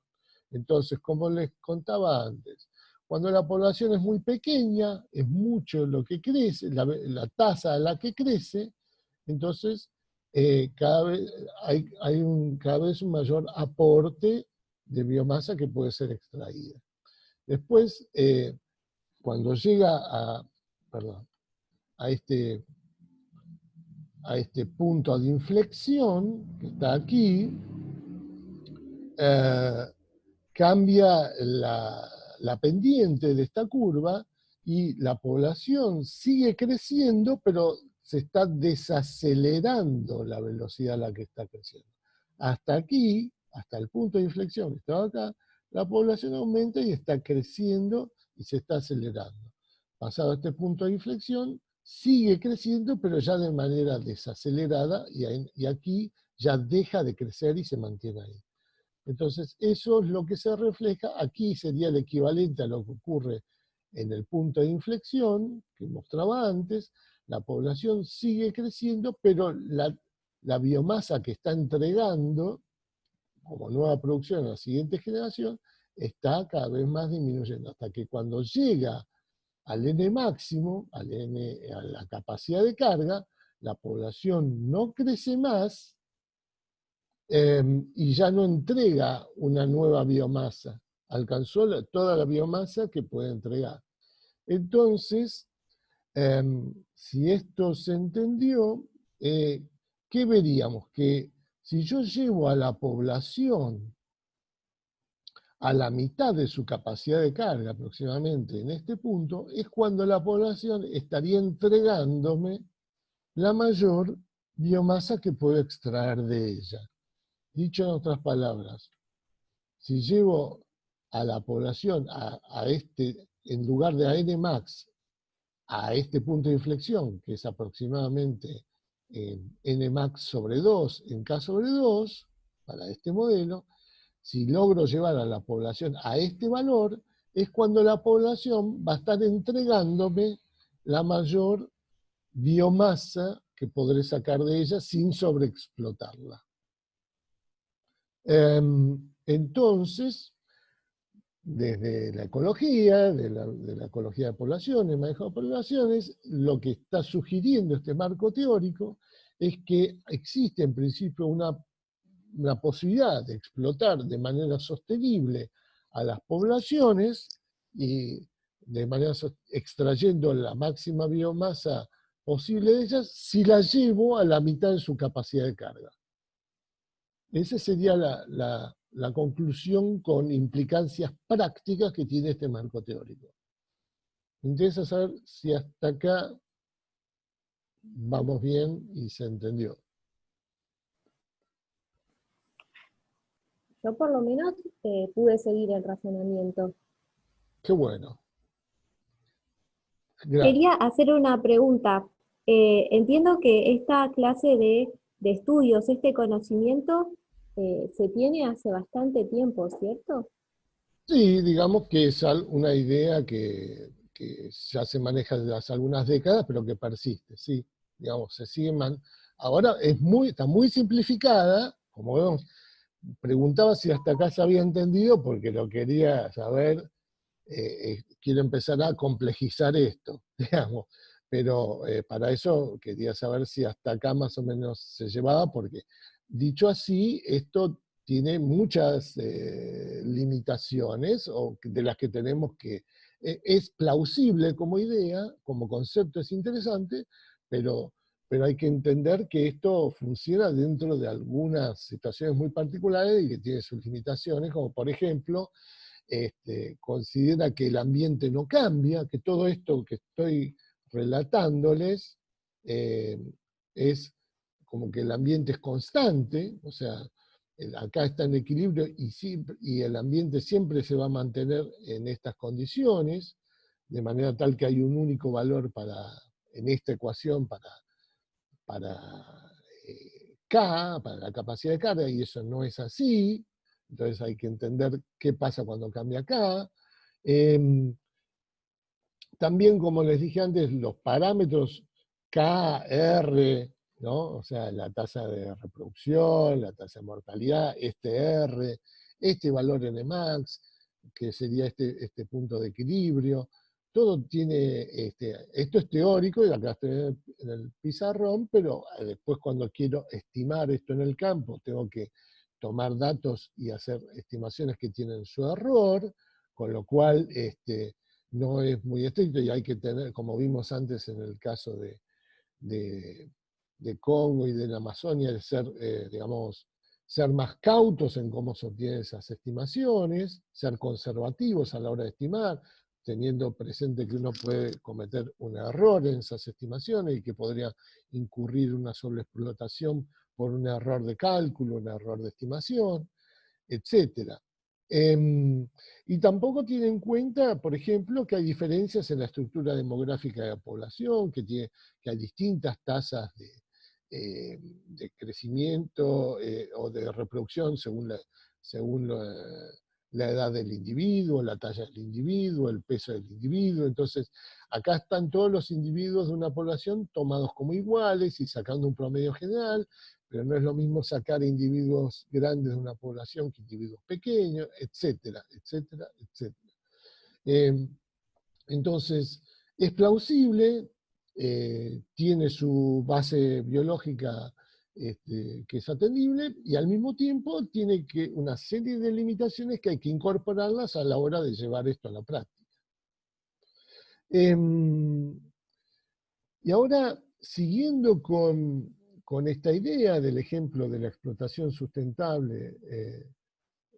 Entonces, como les contaba antes, cuando la población es muy pequeña, es mucho lo que crece, la tasa a la que crece, entonces cada vez un mayor aporte de biomasa que puede ser extraída. Después, cuando llega a este punto de inflexión, que está aquí, cambia la pendiente de esta curva y la población sigue creciendo, pero se está desacelerando la velocidad a la que está creciendo. Hasta aquí, hasta el punto de inflexión que estaba acá, la población aumenta y está creciendo y se está acelerando. Pasado este punto de inflexión, sigue creciendo, pero ya de manera desacelerada, y aquí ya deja de crecer y se mantiene ahí. Entonces, eso es lo que se refleja. Aquí sería el equivalente a lo que ocurre en el punto de inflexión que mostraba antes. La población sigue creciendo, pero la biomasa que está entregando como nueva producción a la siguiente generación está cada vez más disminuyendo, hasta que cuando llega al N máximo, a la capacidad de carga, la población no crece más, y ya no entrega una nueva biomasa. Alcanzó toda la biomasa que puede entregar. Entonces, si esto se entendió, ¿qué veríamos? Que si yo llevo a la población a la mitad de su capacidad de carga aproximadamente en este punto, es cuando la población estaría entregándome la mayor biomasa que puedo extraer de ella. Dicho en otras palabras, si llevo a la población en lugar de a n max, a este punto de inflexión, que es aproximadamente n max sobre 2 en k sobre 2, para este modelo, si logro llevar a la población a este valor, es cuando la población va a estar entregándome la mayor biomasa que podré sacar de ella sin sobreexplotarla. Entonces, desde la ecología, de la ecología de poblaciones, manejo de poblaciones, lo que está sugiriendo este marco teórico es que existe en principio una posibilidad de explotar de manera sostenible a las poblaciones y de manera extrayendo la máxima biomasa posible de ellas si la llevo a la mitad de su capacidad de carga. Esa sería la conclusión con implicancias prácticas que tiene este marco teórico. Me interesa saber si hasta acá vamos bien y se entendió. Yo por lo menos pude seguir el razonamiento. Qué bueno. Gracias. Quería hacer una pregunta. Entiendo que esta clase de estudios, este conocimiento, se tiene hace bastante tiempo, ¿cierto? Sí, digamos que es una idea que ya se maneja desde hace algunas décadas, pero que persiste, sí. Digamos, se sigue ahora está muy simplificada, como vemos. Preguntaba si hasta acá se había entendido porque lo quería saber, quiero empezar a complejizar esto, digamos, pero para eso quería saber si hasta acá más o menos se llevaba, porque dicho así, esto tiene muchas limitaciones, de las que tenemos que... es plausible como idea, como concepto es interesante, pero hay que entender que esto funciona dentro de algunas situaciones muy particulares y que tiene sus limitaciones, como por ejemplo, considera que el ambiente no cambia, que todo esto que estoy relatándoles es como que el ambiente es constante, o sea, acá está en equilibrio y el ambiente siempre se va a mantener en estas condiciones, de manera tal que hay un único valor en esta ecuación para K, para la capacidad de carga, y eso no es así. Entonces hay que entender qué pasa cuando cambia K. También, como les dije antes, los parámetros K, R, ¿no? O sea, la tasa de reproducción, la tasa de mortalidad, este R, este valor Nmax, que sería este punto de equilibrio, todo tiene, esto es teórico, y acá estoy en el pizarrón, pero después cuando quiero estimar esto en el campo, tengo que tomar datos y hacer estimaciones que tienen su error, con lo cual no es muy estricto, y hay que tener, como vimos antes en el caso de Congo y de la Amazonia, de ser, digamos, ser más cautos en cómo se obtienen esas estimaciones, ser conservativos a la hora de estimar, teniendo presente que uno puede cometer un error en esas estimaciones y que podría incurrir una sobreexplotación por un error de cálculo, un error de estimación, etc. Y tampoco tiene en cuenta, por ejemplo, que hay diferencias en la estructura demográfica de la población, que hay distintas tasas de crecimiento o de reproducción según la edad del individuo, la talla del individuo, el peso del individuo. Entonces, acá están todos los individuos de una población tomados como iguales y sacando un promedio general, pero no es lo mismo sacar individuos grandes de una población que individuos pequeños, etcétera, etcétera, etcétera. Entonces, es plausible, tiene su base biológica que es atendible, y al mismo tiempo tiene una serie de limitaciones que hay que incorporarlas a la hora de llevar esto a la práctica. Y ahora, siguiendo con esta idea del ejemplo de la explotación sustentable,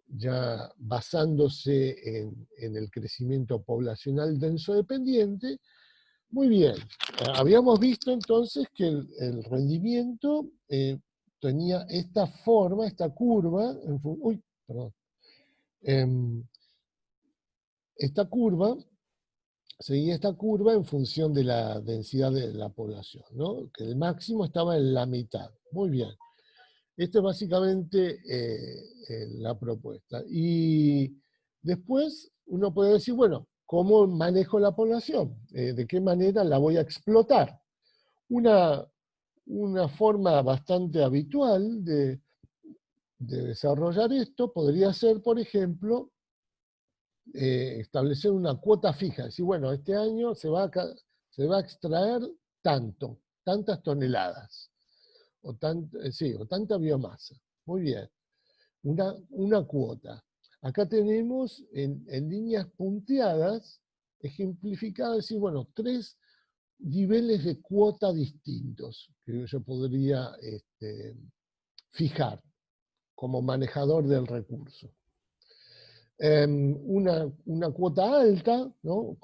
ya basándose en el crecimiento poblacional denso dependiente, muy bien, habíamos visto entonces que el rendimiento tenía esta forma, esta curva, esta curva, seguía esta curva en función de la densidad de la población, ¿no? Que el máximo estaba en la mitad. Muy bien. Esto es básicamente la propuesta. Y después uno puede decir, bueno, ¿cómo manejo la población? ¿De qué manera la voy a explotar? Una forma bastante habitual de desarrollar esto podría ser, por ejemplo, establecer una cuota fija. Decir, bueno, este año se va a extraer tantas toneladas. O tanta biomasa. Muy bien. Una cuota. Acá tenemos en líneas punteadas, ejemplificadas, decir, bueno, 3 niveles de cuota distintos que yo podría fijar como manejador del recurso. Una cuota alta, ¿no?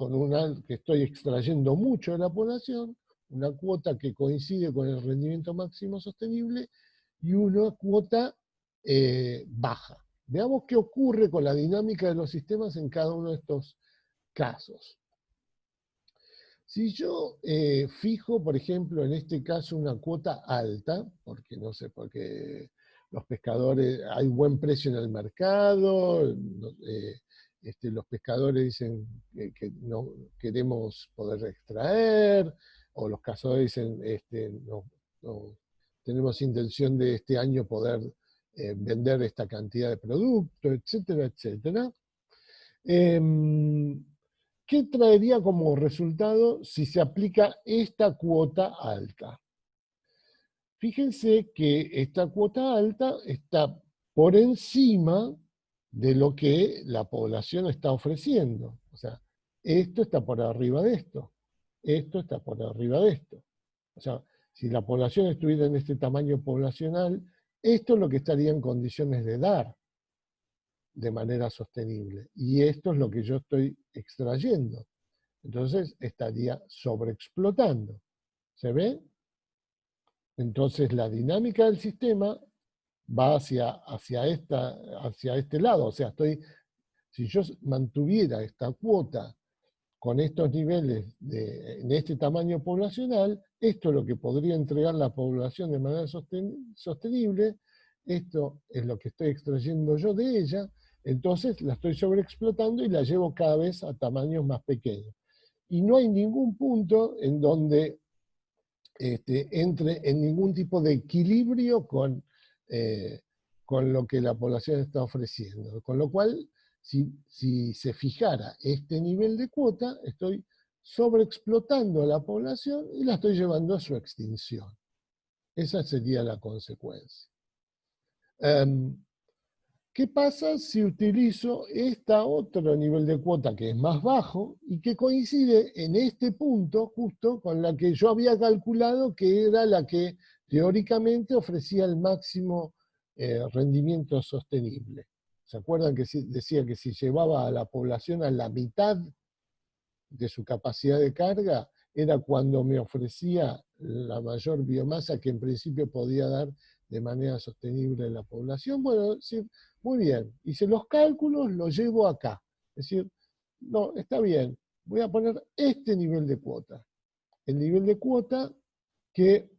Que estoy extrayendo mucho de la población, una cuota que coincide con el rendimiento máximo sostenible, y una cuota baja. Veamos qué ocurre con la dinámica de los sistemas en cada uno de estos casos. Si yo fijo, por ejemplo, en este caso una cuota alta, porque no sé, porque los pescadores, hay buen precio en el mercado, los pescadores dicen que no queremos poder extraer, o los cazadores dicen no tenemos intención de este año poder vender esta cantidad de producto, etcétera, etcétera. ¿Qué traería como resultado si se aplica esta cuota alta? Fíjense que esta cuota alta está por encima de lo que la población está ofreciendo. O sea, esto está por arriba de esto. Esto está por arriba de esto. O sea, si la población estuviera en este tamaño poblacional, esto es lo que estaría en condiciones de dar de manera sostenible. Y esto es lo que yo estoy extrayendo. Entonces estaría sobreexplotando. ¿Se ve? Entonces la dinámica del sistema va hacia este lado. O sea, si yo mantuviera esta cuota con estos niveles en este tamaño poblacional, esto es lo que podría entregar la población de manera sostenible, esto es lo que estoy extrayendo yo de ella, entonces la estoy sobreexplotando y la llevo cada vez a tamaños más pequeños. Y no hay ningún punto en donde entre en ningún tipo de equilibrio con lo que la población está ofreciendo. Con lo cual, si se fijara este nivel de cuota, estoy sobreexplotando a la población y la estoy llevando a su extinción. Esa sería la consecuencia. ¿Qué pasa si utilizo este otro nivel de cuota que es más bajo y que coincide en este punto justo con la que yo había calculado que era la que teóricamente ofrecía el máximo rendimiento sostenible? ¿Se acuerdan que decía que si llevaba a la población a la mitad de su capacidad de carga, era cuando me ofrecía la mayor biomasa que en principio podía dar de manera sostenible a la población? Bueno, sí, muy bien, hice los cálculos, los llevo acá. Es decir, no, está bien, voy a poner este nivel de cuota. El nivel de cuota que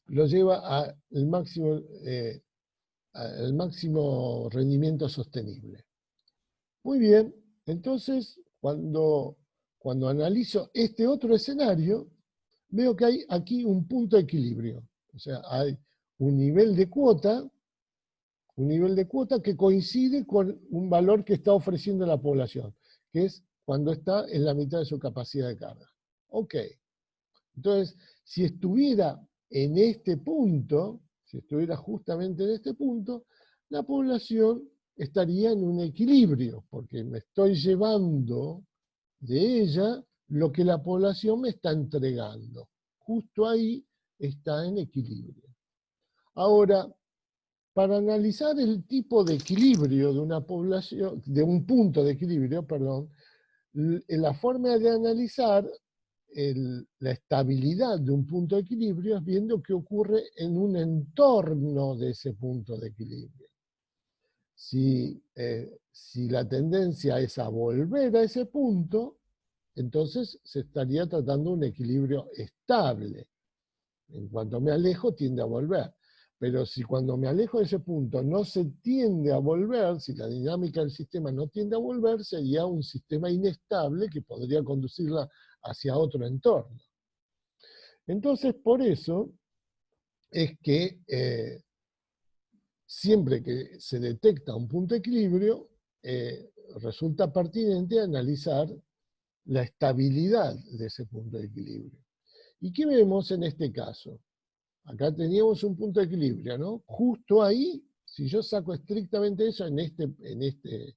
lo lleva al máximo rendimiento sostenible. Muy bien, entonces cuando analizo este otro escenario, veo que hay aquí un punto de equilibrio. O sea, hay un nivel de cuota que coincide con un valor que está ofreciendo la población, que es cuando está en la mitad de su capacidad de carga. Ok. Entonces, si estuviera en este punto, si estuviera justamente en este punto, la población estaría en un equilibrio, porque me estoy llevando de ella lo que la población me está entregando. Justo ahí está en equilibrio. Ahora, para analizar el tipo de equilibrio de una población, de un punto de equilibrio, perdón, la forma de analizar la estabilidad de un punto de equilibrio es viendo qué ocurre en un entorno de ese punto de equilibrio. Si la tendencia es a volver a ese punto, entonces se estaría tratando de un equilibrio estable. En cuanto me alejo, tiende a volver. Pero si cuando me alejo de ese punto no se tiende a volver, si la dinámica del sistema no tiende a volver, sería un sistema inestable que podría conducirla hacia otro entorno. Entonces, por eso es que siempre que se detecta un punto de equilibrio, resulta pertinente analizar la estabilidad de ese punto de equilibrio. ¿Y qué vemos en este caso? Acá teníamos un punto de equilibrio, ¿no? Justo ahí, si yo saco estrictamente eso en este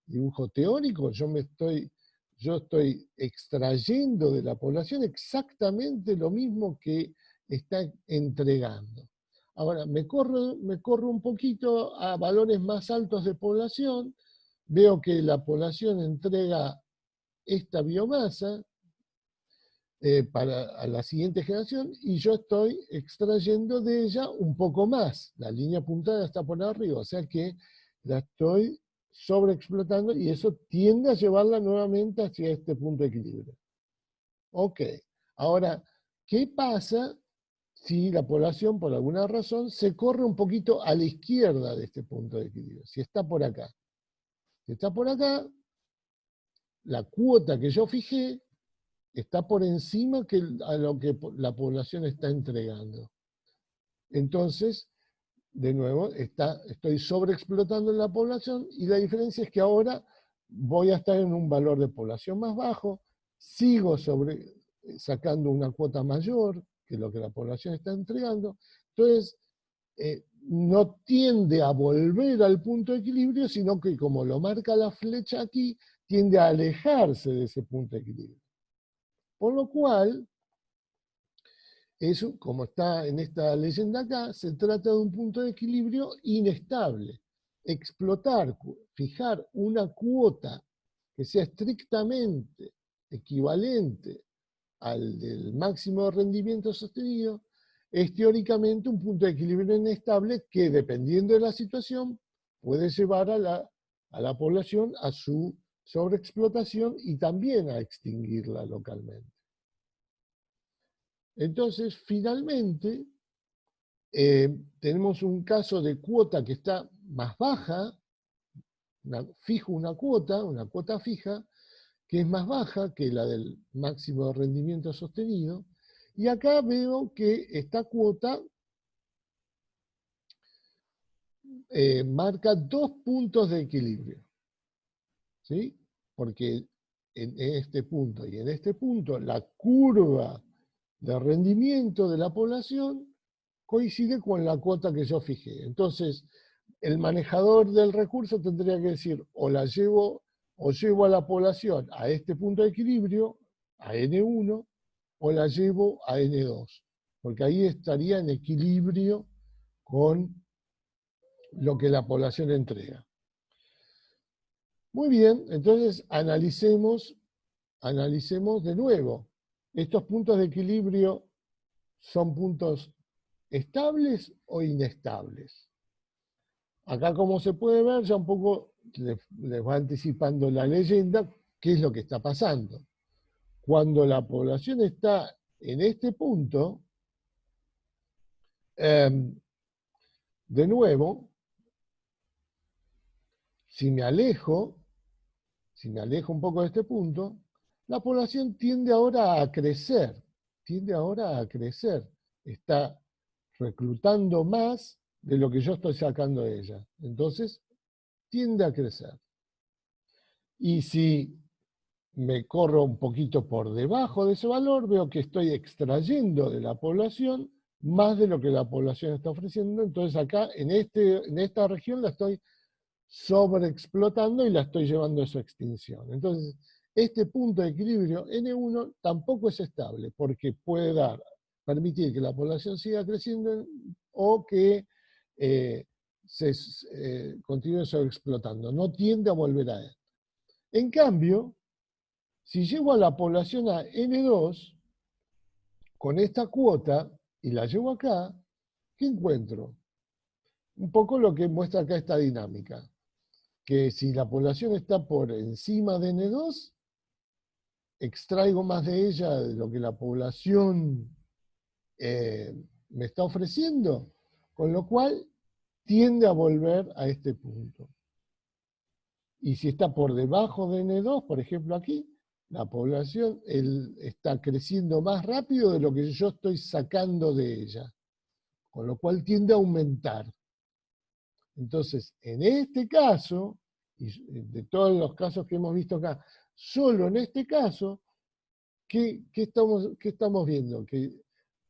dibujo teórico, yo estoy extrayendo de la población exactamente lo mismo que está entregando. Ahora, me corro un poquito a valores más altos de población, veo que la población entrega esta biomasa, para la siguiente generación, y yo estoy extrayendo de ella un poco más. La línea apuntada está por arriba, o sea que la estoy sobreexplotando y eso tiende a llevarla nuevamente hacia este punto de equilibrio. Ok, ahora, ¿qué pasa si la población por alguna razón se corre un poquito a la izquierda de este punto de equilibrio? Si está por acá. Si está por acá, la cuota que yo fijé está por encima a lo que la población está entregando. Entonces, de nuevo, estoy sobreexplotando en la población y la diferencia es que ahora voy a estar en un valor de población más bajo, sigo sacando una cuota mayor que lo que la población está entregando, entonces no tiende a volver al punto de equilibrio, sino que como lo marca la flecha aquí, tiende a alejarse de ese punto de equilibrio. Por lo cual, eso, como está en esta leyenda acá, se trata de un punto de equilibrio inestable. Explotar, fijar una cuota que sea estrictamente equivalente al del máximo rendimiento sostenido, es teóricamente un punto de equilibrio inestable que, dependiendo de la situación, puede llevar a la población a su sobreexplotación y también a extinguirla localmente. Entonces, finalmente, tenemos un caso de cuota que está más baja, fijo una cuota fija, que es más baja que la del máximo rendimiento sostenido, y acá veo que esta cuota marca dos puntos de equilibrio, ¿sí? Porque en este punto y en este punto, la curva de rendimiento de la población coincide con la cuota que yo fijé. Entonces, el manejador del recurso tendría que decir, o llevo a la población a este punto de equilibrio, a N1, o la llevo a N2, porque ahí estaría en equilibrio con lo que la población entrega. Muy bien, entonces analicemos de nuevo. ¿Estos puntos de equilibrio son puntos estables o inestables? Acá, como se puede ver, ya un poco les va anticipando la leyenda qué es lo que está pasando. Cuando la población está en este punto, de nuevo, si me alejo un poco de este punto, la población tiende ahora a crecer, está reclutando más de lo que yo estoy sacando de ella, entonces tiende a crecer. Y si me corro un poquito por debajo de ese valor, veo que estoy extrayendo de la población más de lo que la población está ofreciendo, entonces acá en esta región la estoy sobreexplotando y la estoy llevando a su extinción. Entonces, este punto de equilibrio N1 tampoco es estable, porque puede permitir que la población siga creciendo o que continúe sobreexplotando. No tiende a volver a él. En cambio, si llevo a la población a N2, con esta cuota, y la llevo acá, ¿qué encuentro? Un poco lo que muestra acá esta dinámica. Que si la población está por encima de N2, extraigo más de ella de lo que la población me está ofreciendo, con lo cual tiende a volver a este punto. Y si está por debajo de N2, por ejemplo aquí, la población está creciendo más rápido de lo que yo estoy sacando de ella, con lo cual tiende a aumentar. Entonces, en este caso, y de todos los casos que hemos visto acá, solo en este caso, ¿qué estamos viendo? Que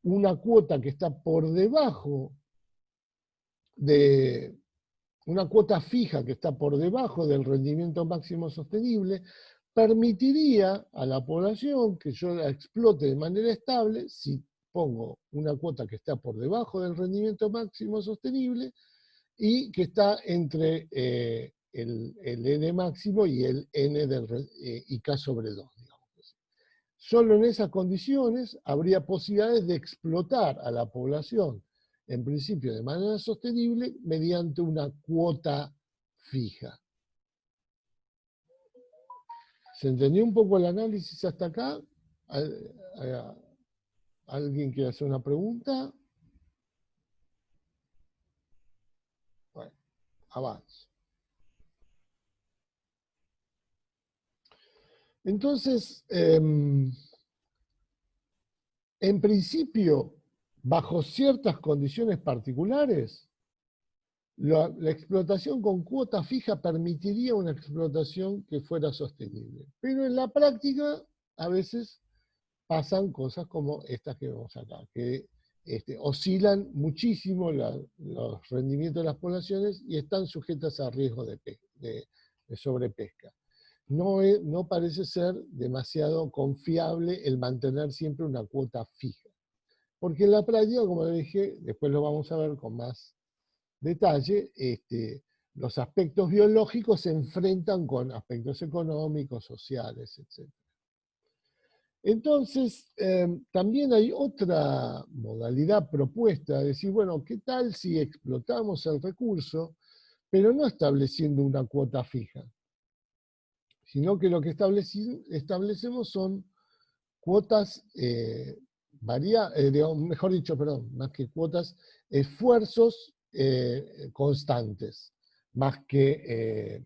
una cuota que está por debajo de una cuota fija que está por debajo del rendimiento máximo sostenible, permitiría a la población que yo la explote de manera estable si pongo una cuota que está por debajo del rendimiento máximo sostenible y que está entre el N máximo y el N del IK sobre 2. Digamos. Solo en esas condiciones habría posibilidades de explotar a la población, en principio de manera sostenible, mediante una cuota fija. ¿Se entendió un poco el análisis hasta acá? ¿Alguien quiere hacer una pregunta? Bueno, avanzo. Entonces, en principio, bajo ciertas condiciones particulares, la explotación con cuota fija permitiría una explotación que fuera sostenible. Pero en la práctica, a veces pasan cosas como estas que vemos acá, que oscilan muchísimo los rendimientos de las poblaciones y están sujetas a riesgo de sobrepesca. No parece ser demasiado confiable el mantener siempre una cuota fija. Porque en la práctica, como le dije, después lo vamos a ver con más detalle, los aspectos biológicos se enfrentan con aspectos económicos, sociales, etc. Entonces, también hay otra modalidad propuesta, de decir, bueno, ¿qué tal si explotamos el recurso, pero no estableciendo una cuota fija? Sino que lo que establecemos son cuotas mejor dicho, perdón, más que cuotas, esfuerzos constantes, más que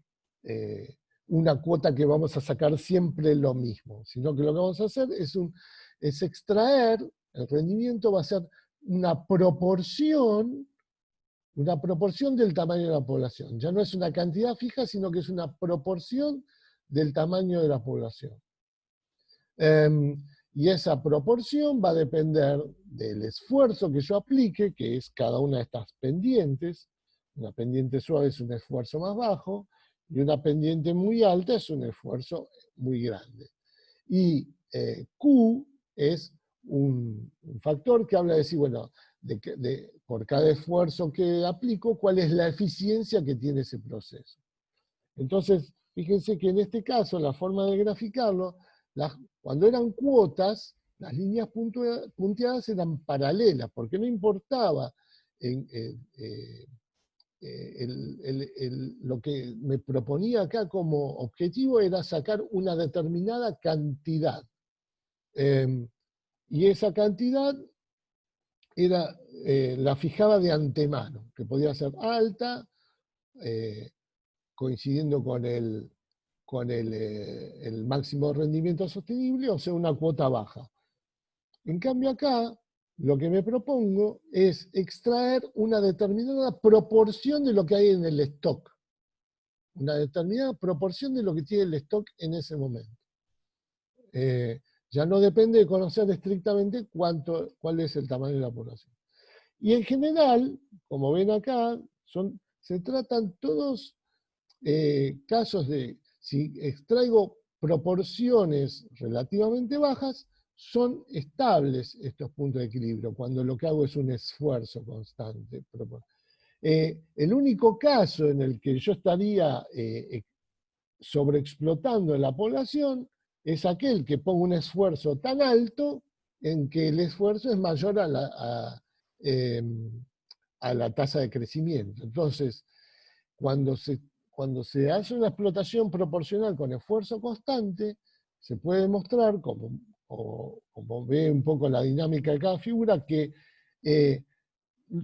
una cuota que vamos a sacar siempre lo mismo, sino que lo que vamos a hacer es extraer, el rendimiento va a ser una proporción del tamaño de la población. Ya no es una cantidad fija, sino que es una proporción del tamaño de la población. Y esa proporción va a depender del esfuerzo que yo aplique, que es cada una de estas pendientes. Una pendiente suave es un esfuerzo más bajo, y una pendiente muy alta es un esfuerzo muy grande. Y Q es un factor que habla de decir, bueno, por cada esfuerzo que aplico, cuál es la eficiencia que tiene ese proceso. Entonces, fíjense que en este caso, la forma de graficarlo, cuando eran cuotas, las líneas punteadas eran paralelas, porque no importaba lo que me proponía acá como objetivo era sacar una determinada cantidad. Y esa cantidad la fijaba de antemano, que podía ser alta, coincidiendo con el máximo rendimiento sostenible, o sea, una cuota baja. En cambio acá, lo que me propongo es extraer una determinada proporción de lo que hay en el stock. Una determinada proporción de lo que tiene el stock en ese momento. Ya no depende de conocer estrictamente cuál es el tamaño de la población. Y en general, como ven acá, se tratan todos casos de, si extraigo proporciones relativamente bajas, son estables estos puntos de equilibrio, cuando lo que hago es un esfuerzo constante. El único caso en el que yo estaría sobreexplotando la población es aquel que pongo un esfuerzo tan alto en que el esfuerzo es mayor a la tasa de crecimiento. Entonces, cuando se hace una explotación proporcional con esfuerzo constante, se puede demostrar, como ve un poco la dinámica de cada figura, que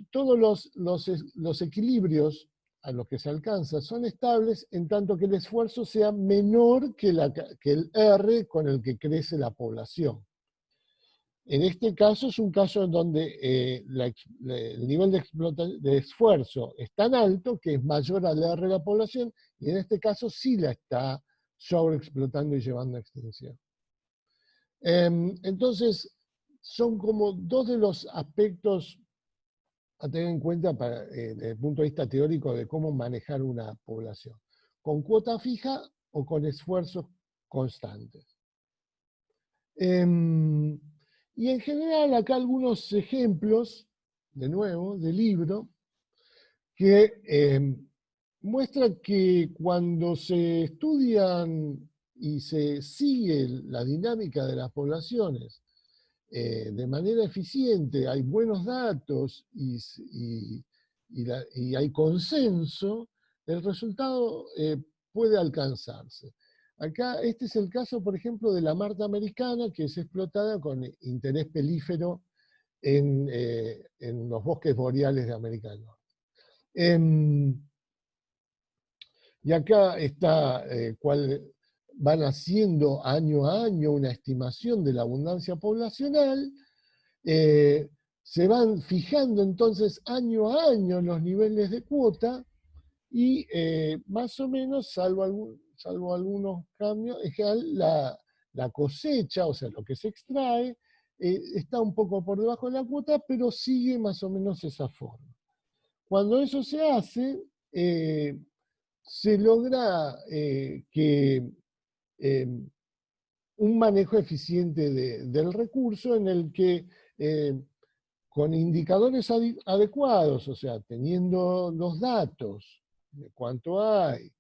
todos los equilibrios a los que se alcanza son estables en tanto que el esfuerzo sea menor que el R con el que crece la población. En este caso es un caso en donde el nivel de esfuerzo es tan alto que es mayor al R de la población, y en este caso sí la está sobreexplotando y llevando a extinción. Entonces, son como dos de los aspectos a tener en cuenta desde el punto de vista teórico de cómo manejar una población. ¿Con cuota fija o con esfuerzos constantes? Y en general acá algunos ejemplos, de nuevo, del libro, que muestran que cuando se estudian y se sigue la dinámica de las poblaciones de manera eficiente, hay buenos datos y hay consenso, el resultado puede alcanzarse. Acá, este es el caso, por ejemplo, de la marta americana, que es explotada con interés pelífero en los bosques boreales de América del Norte. Y acá está van haciendo año a año una estimación de la abundancia poblacional, se van fijando entonces año a año los niveles de cuota, y más o menos, salvo algunos cambios, en general la cosecha, o sea, lo que se extrae, está un poco por debajo de la cuota, pero sigue más o menos esa forma. Cuando eso se hace, se logra que un manejo eficiente del recurso en el que con indicadores adecuados, o sea, teniendo los datos de cuánto hay,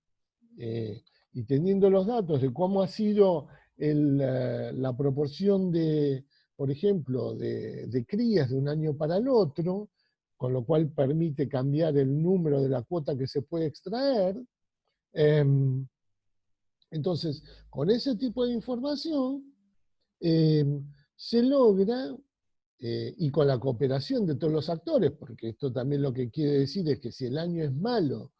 y teniendo los datos de cómo ha sido la proporción de, por ejemplo, de crías de un año para el otro, con lo cual permite cambiar el número de la cuota que se puede extraer. Entonces, con ese tipo de información, se logra, y con la cooperación de todos los actores, porque esto también lo que quiere decir es que si el año es malo,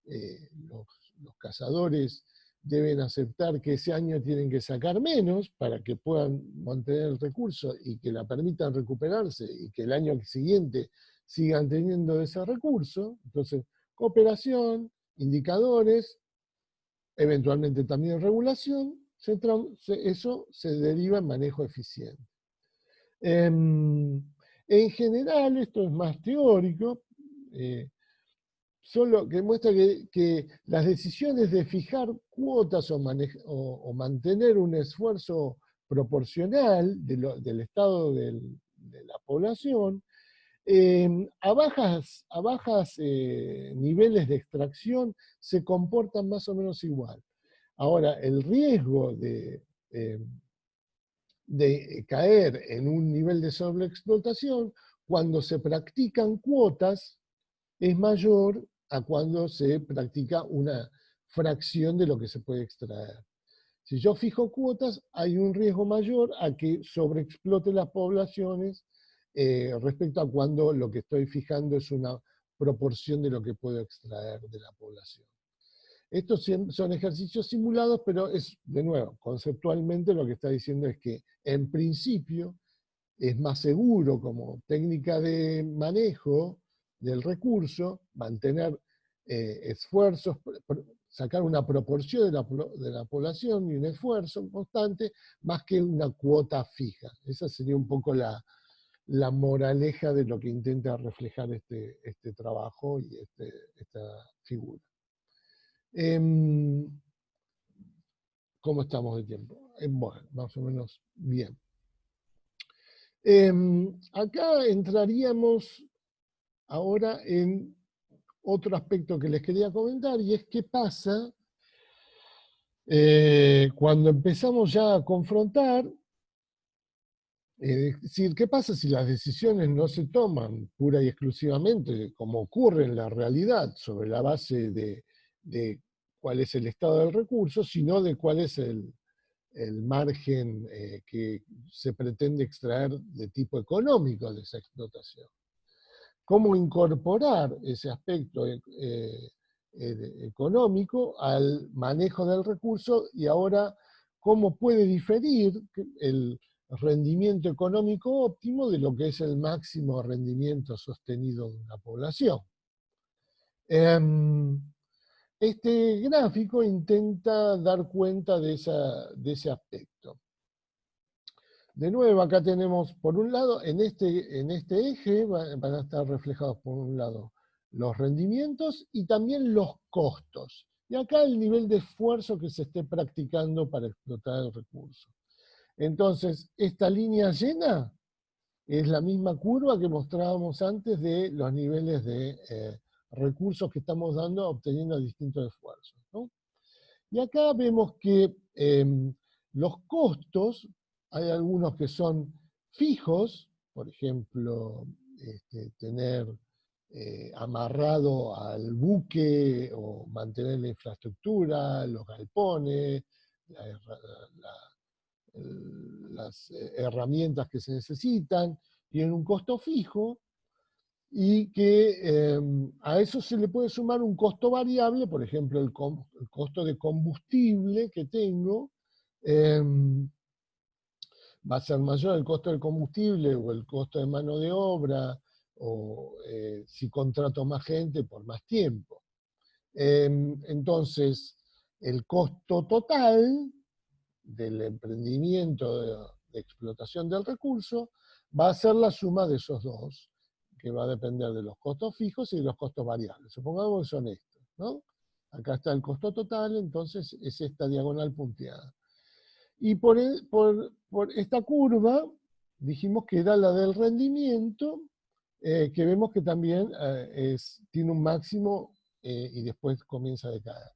los cazadores deben aceptar que ese año tienen que sacar menos para que puedan mantener el recurso y que la permitan recuperarse y que el año siguiente sigan teniendo ese recurso. Entonces, cooperación, indicadores, eventualmente también regulación, eso se deriva en manejo eficiente. En general, esto es más teórico, solo que muestra que las decisiones de fijar cuotas o mantener un esfuerzo proporcional del estado de la población, a bajas niveles de extracción se comportan más o menos igual. Ahora, el riesgo de caer en un nivel de sobreexplotación cuando se practican cuotas es mayor a cuando se practica una fracción de lo que se puede extraer. Si yo fijo cuotas, hay un riesgo mayor a que sobreexplote las poblaciones respecto a cuando lo que estoy fijando es una proporción de lo que puedo extraer de la población. Estos son ejercicios simulados, pero es, de nuevo, conceptualmente lo que está diciendo es que en principio es más seguro como técnica de manejo del recurso, mantener esfuerzos, sacar una proporción de la población y un esfuerzo constante, más que una cuota fija. Esa sería un poco la moraleja de lo que intenta reflejar este trabajo y esta figura. ¿Cómo estamos de tiempo? Bueno, más o menos bien. Acá entraríamos ahora en otro aspecto que les quería comentar, y es qué pasa cuando empezamos ya a confrontar, es decir, qué pasa si las decisiones no se toman pura y exclusivamente, como ocurre en la realidad, sobre la base de cuál es el estado del recurso, sino de cuál es el margen que se pretende extraer de tipo económico de esa explotación. ¿Cómo incorporar ese aspecto económico al manejo del recurso y ahora cómo puede diferir el rendimiento económico óptimo de lo que es el máximo rendimiento sostenido de una población? Este gráfico intenta dar cuenta de ese aspecto. De nuevo, acá tenemos, por un lado, en este eje van a estar reflejados, por un lado, los rendimientos y también los costos. Y acá el nivel de esfuerzo que se esté practicando para explotar el recurso. Entonces, esta línea llena es la misma curva que mostrábamos antes de los niveles de recursos que estamos obteniendo distintos esfuerzos, ¿no? Y acá vemos que los costos, hay algunos que son fijos, por ejemplo, tener amarrado al buque o mantener la infraestructura, los galpones, las herramientas que se necesitan, tienen un costo fijo, y que a eso se le puede sumar un costo variable, por ejemplo, el costo de combustible que tengo, va a ser mayor el costo del combustible o el costo de mano de obra, o si contrato más gente por más tiempo. Entonces, el costo total del emprendimiento de explotación del recurso va a ser la suma de esos dos, que va a depender de los costos fijos y de los costos variables. Supongamos que son estos, ¿no? Acá está el costo total, entonces es esta diagonal punteada. Y por esta curva, dijimos que era la del rendimiento, que vemos que también tiene un máximo y después comienza a decaer.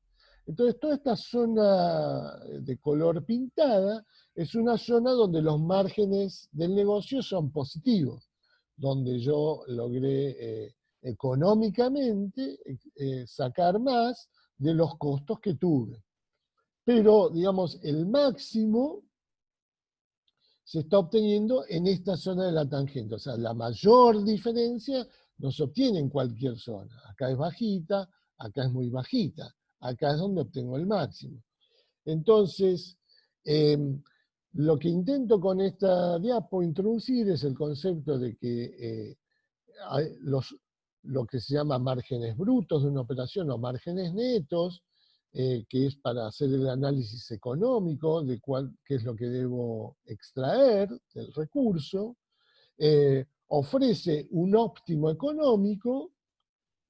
Entonces, toda esta zona de color pintada es una zona donde los márgenes del negocio son positivos, donde yo logré económicamente sacar más de los costos que tuve. Pero, digamos, el máximo se está obteniendo en esta zona de la tangente. O sea, la mayor diferencia no se obtiene en cualquier zona. Acá es bajita, acá es muy bajita. Acá es donde obtengo el máximo. Entonces, lo que intento con esta diapo introducir es el concepto de que lo que se llama márgenes brutos de una operación o márgenes netos, que es para hacer el análisis económico de qué es lo que debo extraer del recurso, ofrece un óptimo económico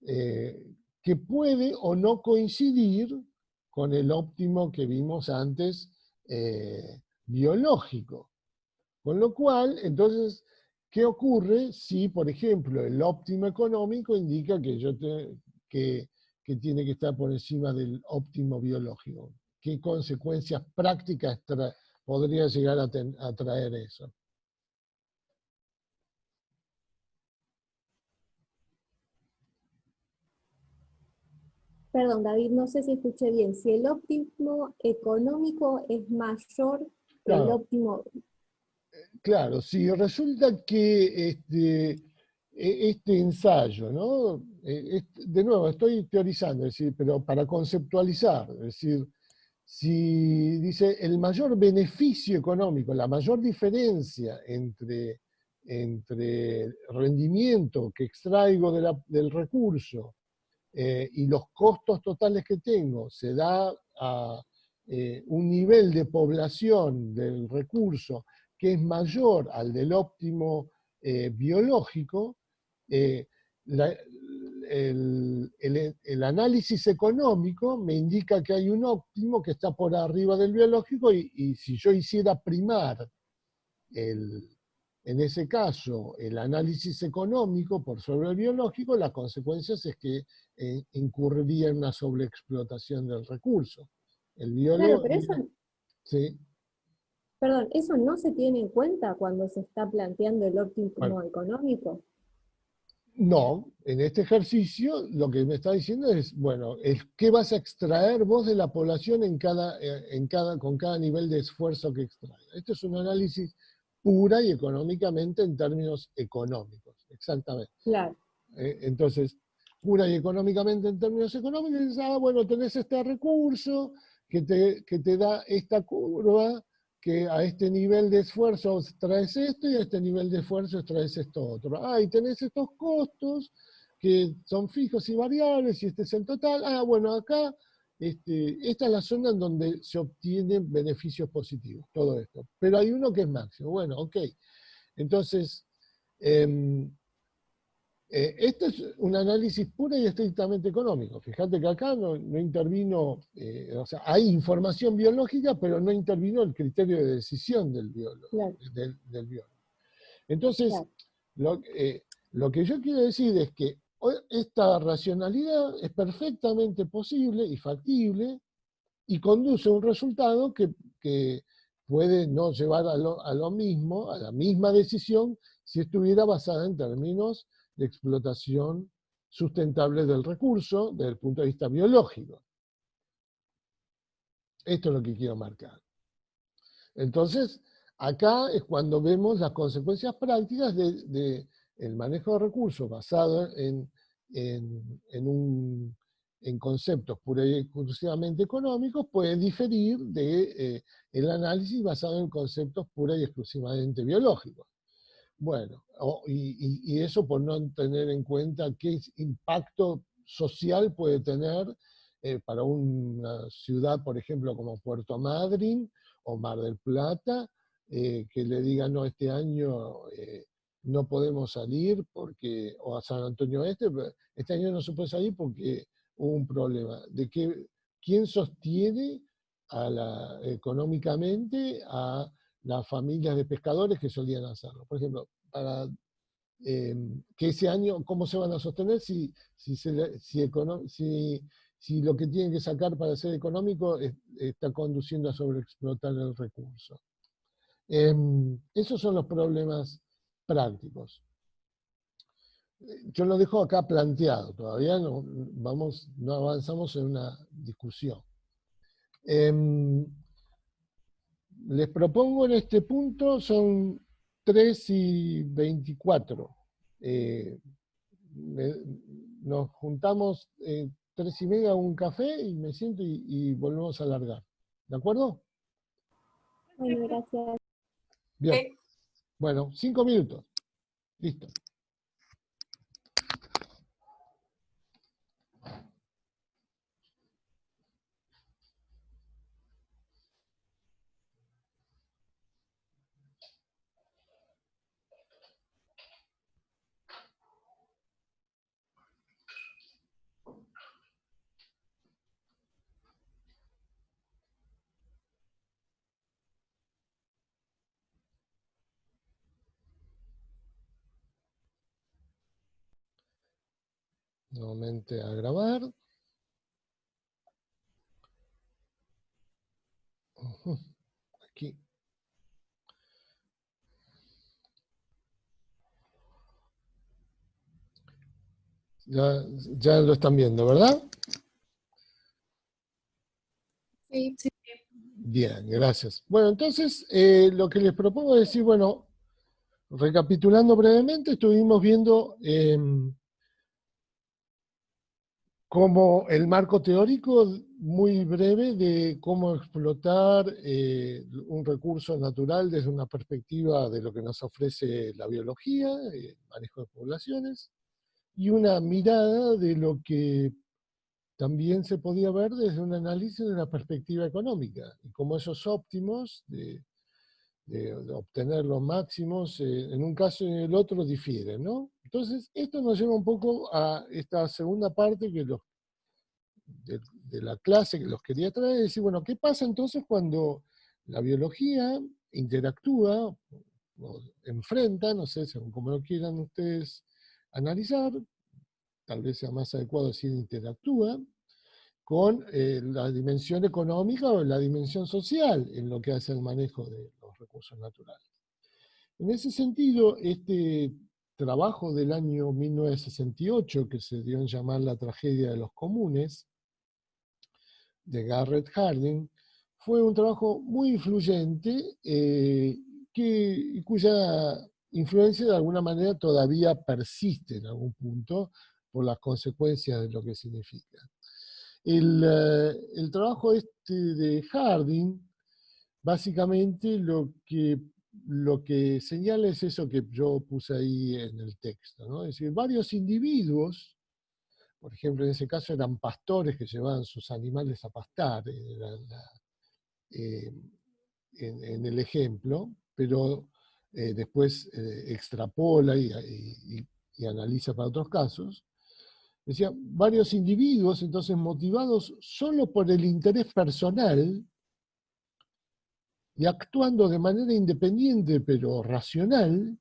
que puede o no coincidir con el óptimo que vimos antes biológico. Con lo cual, entonces, ¿qué ocurre si, por ejemplo, el óptimo económico indica que tiene que estar por encima del óptimo biológico? ¿Qué consecuencias prácticas podría llegar a traer eso? Perdón, David, no sé si escuché bien. Si el óptimo económico es mayor que el Claro, óptimo... claro, si resulta que este ensayo, ¿no? De nuevo, estoy teorizando, es decir, pero para conceptualizar, es decir, si dice el mayor beneficio económico, la mayor diferencia entre rendimiento que extraigo del recurso y los costos totales que tengo se da a un nivel de población del recurso que es mayor al del óptimo biológico, eh, la- el análisis económico me indica que hay un óptimo que está por arriba del biológico y si yo hiciera primar en ese caso el análisis económico por sobre el biológico, las consecuencias es que incurriría en una sobreexplotación del recurso. El Claro, biólogo, pero eso, sí, perdón, eso no se tiene en cuenta cuando se está planteando el bueno, óptimo económico. no, en este ejercicio lo que me está diciendo es, bueno, ¿qué vas a extraer vos de la población con cada nivel de esfuerzo que extrae? Esto es un análisis pura y económicamente en términos económicos, exactamente. Claro, Entonces, pura y económicamente en términos económicos, dices, bueno, tenés este recurso que te da esta curva, que a este nivel de esfuerzo traes esto y a este nivel de esfuerzo traes esto otro. Y tenés estos costos que son fijos y variables y este es el total. Bueno, acá esta es la zona en donde se obtienen beneficios positivos, todo esto. Pero hay uno que es máximo. Bueno, ok. Entonces, esto es un análisis puro y estrictamente económico. Fíjate que acá no intervino, o sea, hay información biológica, pero no intervino el criterio de decisión del biólogo. claro, Entonces, claro. lo que yo quiero decir es que esta racionalidad es perfectamente posible y factible y conduce a un resultado que puede no llevar a lo mismo, a la misma decisión, si estuviera basada en términos de explotación sustentable del recurso desde el punto de vista biológico. Esto es lo que quiero marcar. Entonces, acá es cuando vemos las consecuencias prácticas del manejo de recursos basado en conceptos pura y exclusivamente económicos, puede diferir del análisis basado en conceptos pura y exclusivamente biológicos. Bueno, y eso por no tener en cuenta qué impacto social puede tener para una ciudad, por ejemplo, como Puerto Madryn o Mar del Plata, que le digan, no, este año no podemos salir porque, o a San Antonio este año no se puede salir porque hubo un problema. ¿Quién sostiene económicamente a las familias de pescadores que solían hacerlo? Por ejemplo, para que ese año, ¿cómo se van a sostener si lo que tienen que sacar para ser económico está conduciendo a sobreexplotar el recurso? Esos son los problemas prácticos. Yo lo dejo acá planteado, todavía no avanzamos en una discusión. Les propongo en este punto, son 3:24. Nos juntamos 3:30 a un café y me siento y volvemos a alargar. ¿De acuerdo? Bueno, gracias. Bien. Bueno, 5 minutos. Listo. nuevamente a grabar. Ujú, aquí. Ya lo están viendo, ¿verdad? Sí. Bien, gracias. Bueno, entonces lo que les propongo es decir, bueno, recapitulando brevemente, estuvimos viendo como el marco teórico muy breve de cómo explotar un recurso natural desde una perspectiva de lo que nos ofrece la biología, el manejo de poblaciones, y una mirada de lo que también se podía ver desde un análisis de una perspectiva económica, y cómo esos óptimos de obtener los máximos, en un caso y en el otro difieren, ¿no? Entonces, esto nos lleva un poco a esta segunda parte que de la clase que los quería traer, es decir, bueno, ¿qué pasa entonces cuando la biología interactúa, o enfrenta, no sé, según como lo quieran ustedes analizar, tal vez sea más adecuado decir interactúa, con la dimensión económica o la dimensión social en lo que hace el manejo de los recursos naturales? En ese sentido, este trabajo del año 1968, que se dio en llamar la tragedia de los comunes, de Garrett Hardin, fue un trabajo muy influyente cuya influencia de alguna manera todavía persiste en algún punto por las consecuencias de lo que significa. El trabajo este de Hardin, básicamente lo que señala es eso que yo puse ahí en el texto, ¿no? Es decir, varios individuos, por ejemplo, en ese caso eran pastores que llevaban sus animales a pastar, eh, en el ejemplo, pero después extrapola y analiza para otros casos. Decía, varios individuos, entonces motivados solo por el interés personal y actuando de manera independiente pero racional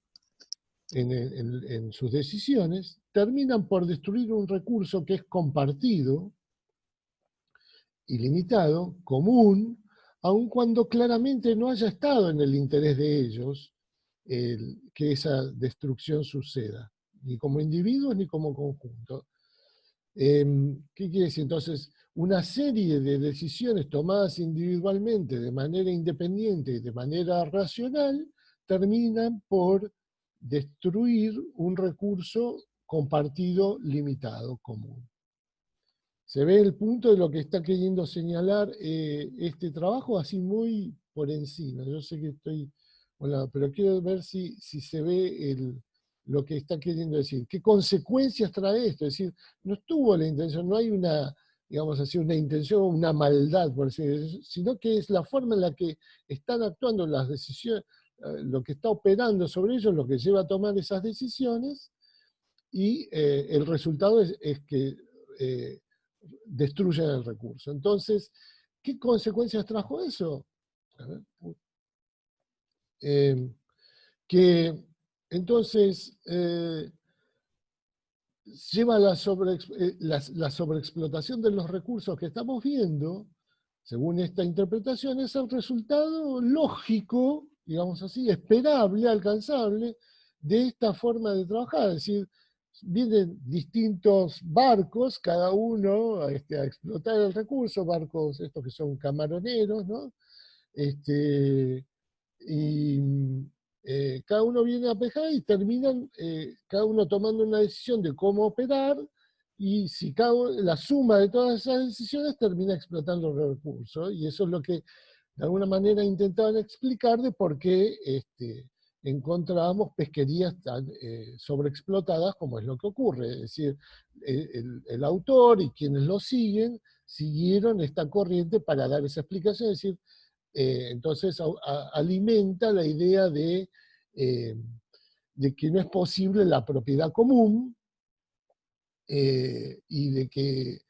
en sus decisiones, terminan por destruir un recurso que es compartido, ilimitado, común, aun cuando claramente no haya estado en el interés de ellos que esa destrucción suceda, ni como individuos ni como conjunto. ¿Qué quiere decir? Entonces, una serie de decisiones tomadas individualmente, de manera independiente y de manera racional, terminan por destruir un recurso compartido, limitado, común. Se ve el punto de lo que está queriendo señalar este trabajo así muy por encima. Yo sé que estoy, bueno, pero quiero ver si se ve lo que está queriendo decir. ¿Qué consecuencias trae esto? Es decir, no estuvo la intención, no hay una, digamos así, una intención o una maldad, por decir, sino que es la forma en la que están actuando las decisiones, lo que está operando sobre ellos, lo que lleva a tomar esas decisiones, y el resultado es que destruyen el recurso. Entonces, ¿qué consecuencias trajo eso? A ver, que entonces lleva la sobreexplotación de los recursos que estamos viendo, según esta interpretación, es el resultado lógico, digamos así, esperable, alcanzable, de esta forma de trabajar. Es decir, vienen distintos barcos, cada uno a explotar el recurso, barcos estos que son camaroneros, ¿no? Y cada uno viene a pescar y terminan cada uno tomando una decisión de cómo operar, y si la suma de todas esas decisiones termina explotando los recursos, y eso es lo que de alguna manera intentaban explicar de por qué encontrábamos pesquerías tan sobreexplotadas como es lo que ocurre. Es decir, el autor y quienes lo siguen siguieron esta corriente para dar esa explicación, es decir, entonces alimenta la idea de que no es posible la propiedad común, y de que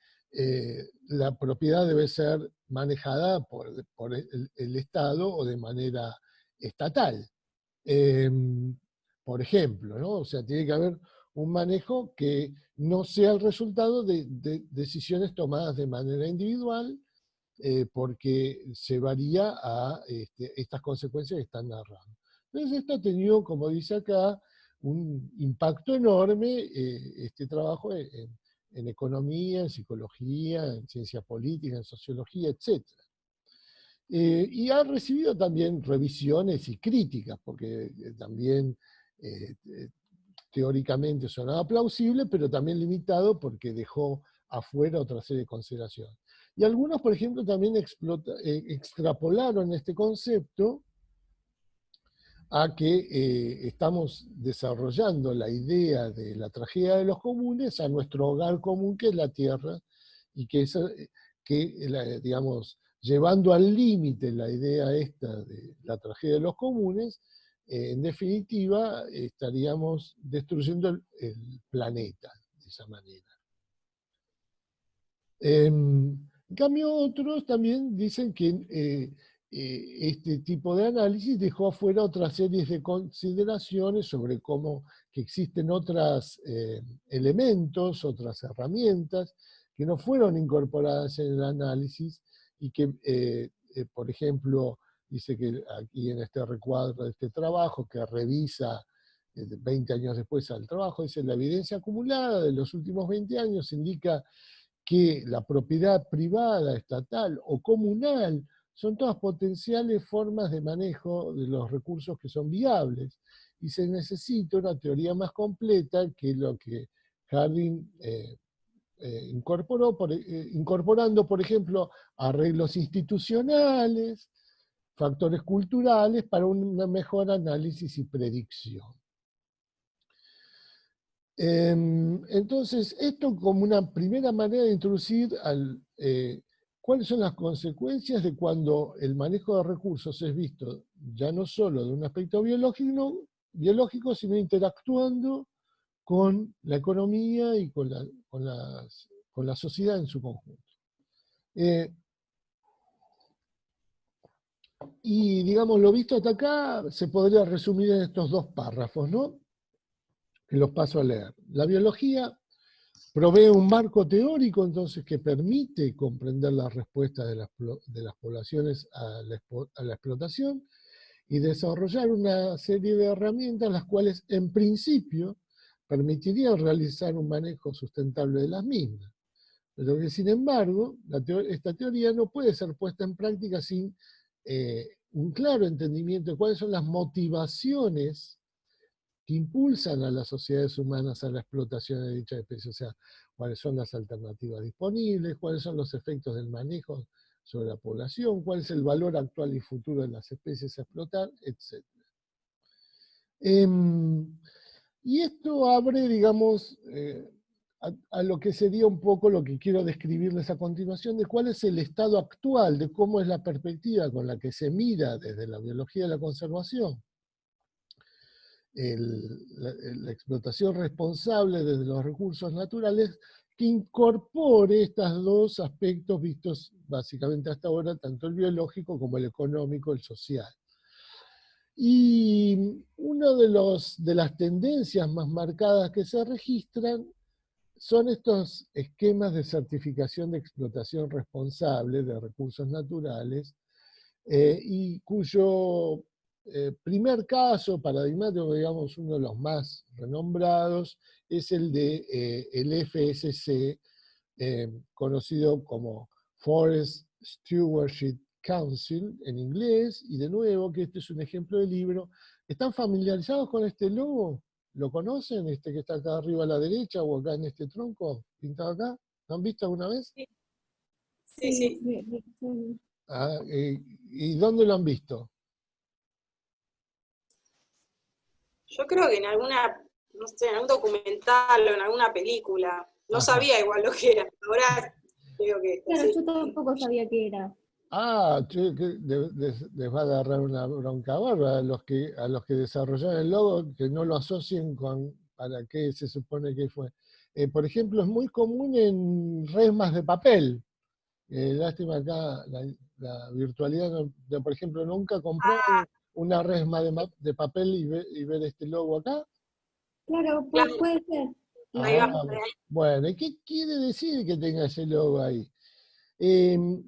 la propiedad debe ser manejada por el Estado o de manera estatal. Por ejemplo, ¿no? O sea, tiene que haber un manejo que no sea el resultado de decisiones tomadas de manera individual, porque se varía a estas consecuencias que están narrando. Entonces esto ha tenido, como dice acá, un impacto enorme, este trabajo en economía, en psicología, en ciencia política, en sociología, etc. Y ha recibido también revisiones y críticas, porque también teóricamente sonaba plausible, pero también limitado porque dejó afuera otra serie de consideraciones. Y algunos, por ejemplo, también extrapolaron este concepto a que estamos desarrollando la idea de la tragedia de los comunes a nuestro hogar común, que es la Tierra, y que, digamos, llevando al límite la idea esta de la tragedia de los comunes, en definitiva estaríamos destruyendo el planeta de esa manera. En cambio, otros también dicen que este tipo de análisis dejó afuera otras series de consideraciones sobre cómo que existen otros elementos, otras herramientas que no fueron incorporadas en el análisis y que, por ejemplo, dice que aquí en este recuadro de este trabajo que revisa 20 años después al trabajo, dice la evidencia acumulada de los últimos 20 años indica que la propiedad privada, estatal o comunal son todas potenciales formas de manejo de los recursos que son viables, y se necesita una teoría más completa que lo que Harding incorporó, incorporando, por ejemplo, arreglos institucionales, factores culturales para un mejor análisis y predicción. Entonces, esto como una primera manera de introducir cuáles son las consecuencias de cuando el manejo de recursos es visto ya no solo de un aspecto biológico, sino interactuando con la economía y con la sociedad en su conjunto. Y digamos, lo visto hasta acá se podría resumir en estos dos párrafos, ¿no? Que los paso a leer. La biología provee un marco teórico entonces que permite comprender las respuestas de las poblaciones a la explotación y desarrollar una serie de herramientas las cuales en principio permitirían realizar un manejo sustentable de las mismas. Pero que sin embargo, esta teoría no puede ser puesta en práctica sin un claro entendimiento de cuáles son las motivaciones que impulsan a las sociedades humanas a la explotación de dicha especie, o sea, cuáles son las alternativas disponibles, cuáles son los efectos del manejo sobre la población, cuál es el valor actual y futuro de las especies a explotar, etc. Y esto abre, digamos, a lo que sería un poco lo que quiero describirles a continuación, de cuál es el estado actual, de cómo es la perspectiva con la que se mira desde la biología de la conservación la explotación responsable desde los recursos naturales, que incorpore estos dos aspectos vistos básicamente hasta ahora, tanto el biológico como el económico, el social. Y una de las tendencias más marcadas que se registran son estos esquemas de certificación de explotación responsable de recursos naturales, y cuyo primer caso paradigmático, digamos uno de los más renombrados, es el de el FSC, conocido como Forest Stewardship Council en inglés, y de nuevo que este es un ejemplo de libro. ¿Están familiarizados con este logo? ¿Lo conocen? Este que está acá arriba a la derecha o acá en este tronco pintado acá. ¿Lo han visto alguna vez? Sí. Ah, ¿y dónde lo han visto? Yo creo que en alguna, no sé, en algún documental o en alguna película. No Ajá. sabía igual lo que era. Ahora creo que Claro, sí. yo tampoco sabía qué era. Che, que les va a agarrar una bronca bárbara a los que desarrollaron el logo, que no lo asocien con para qué se supone que fue. Por ejemplo, es muy común en resmas de papel. Lástima acá la virtualidad, por ejemplo, nunca compré una resma de papel y ver este logo acá. Claro, Claro. puede ser. Ahí va, Ah, ahí. bueno, ¿y qué quiere decir que tenga ese logo ahí?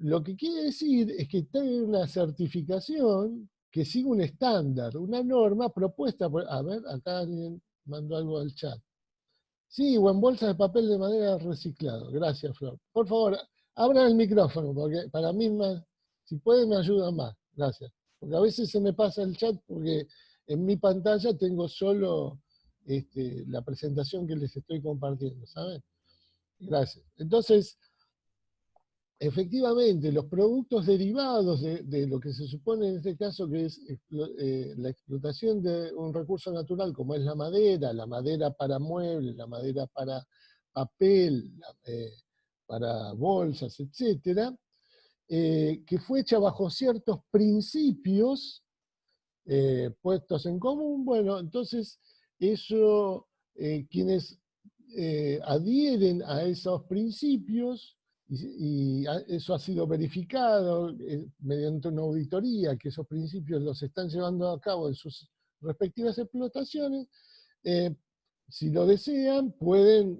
Lo que quiere decir es que tiene una certificación que sigue un estándar, una norma propuesta por... A ver, acá alguien mandó algo al chat. Sí, o en bolsas de papel de madera reciclado. Gracias, Flor. Por favor, abran el micrófono, porque para mí, si pueden, me ayuda más. Gracias. Porque a veces se me pasa el chat porque en mi pantalla tengo solo la presentación que les estoy compartiendo, ¿saben? Gracias. Entonces, efectivamente, los productos derivados de lo que se supone en este caso que es la explotación de un recurso natural como es la madera para muebles, la madera para papel, para bolsas, etcétera, que fue hecha bajo ciertos principios puestos en común. Bueno, entonces eso, quienes adhieren a esos principios, y eso ha sido verificado mediante una auditoría, que esos principios los están llevando a cabo en sus respectivas explotaciones, si lo desean, pueden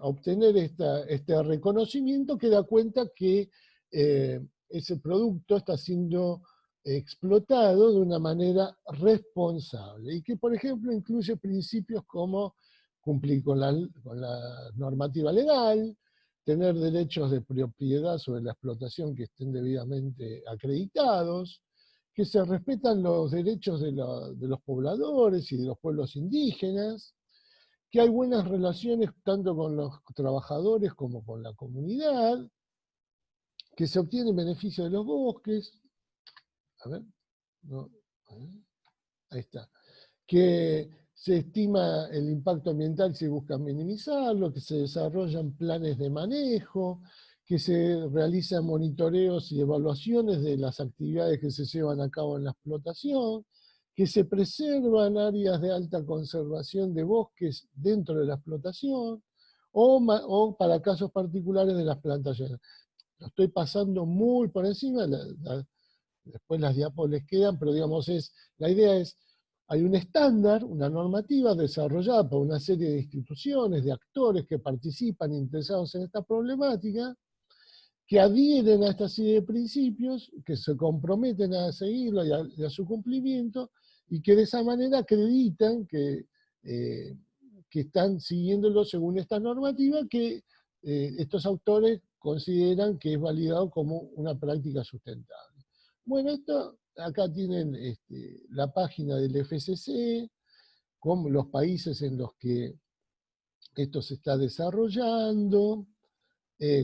obtener este reconocimiento que da cuenta que ese producto está siendo explotado de una manera responsable y que, por ejemplo, incluye principios como cumplir con la normativa legal, tener derechos de propiedad sobre la explotación que estén debidamente acreditados, que se respetan los derechos de los pobladores y de los pueblos indígenas, que hay buenas relaciones tanto con los trabajadores como con la comunidad, que se obtiene beneficio de los bosques, a ver, no, ahí está, que se estima el impacto ambiental y se busca minimizarlo, que se desarrollan planes de manejo, que se realizan monitoreos y evaluaciones de las actividades que se llevan a cabo en la explotación, que se preservan áreas de alta conservación de bosques dentro de la explotación, o para casos particulares de las plantaciones. Lo estoy pasando muy por encima, después las diapos les quedan, pero digamos, la idea es, hay un estándar, una normativa desarrollada por una serie de instituciones, de actores que participan interesados en esta problemática, que adhieren a esta serie de principios, que se comprometen a seguirlo y a su cumplimiento, y que de esa manera acreditan que están siguiéndolo según esta normativa, que estos autores consideran que es validado como una práctica sustentable. Bueno, esto acá tienen la página del FSC, con los países en los que esto se está desarrollando,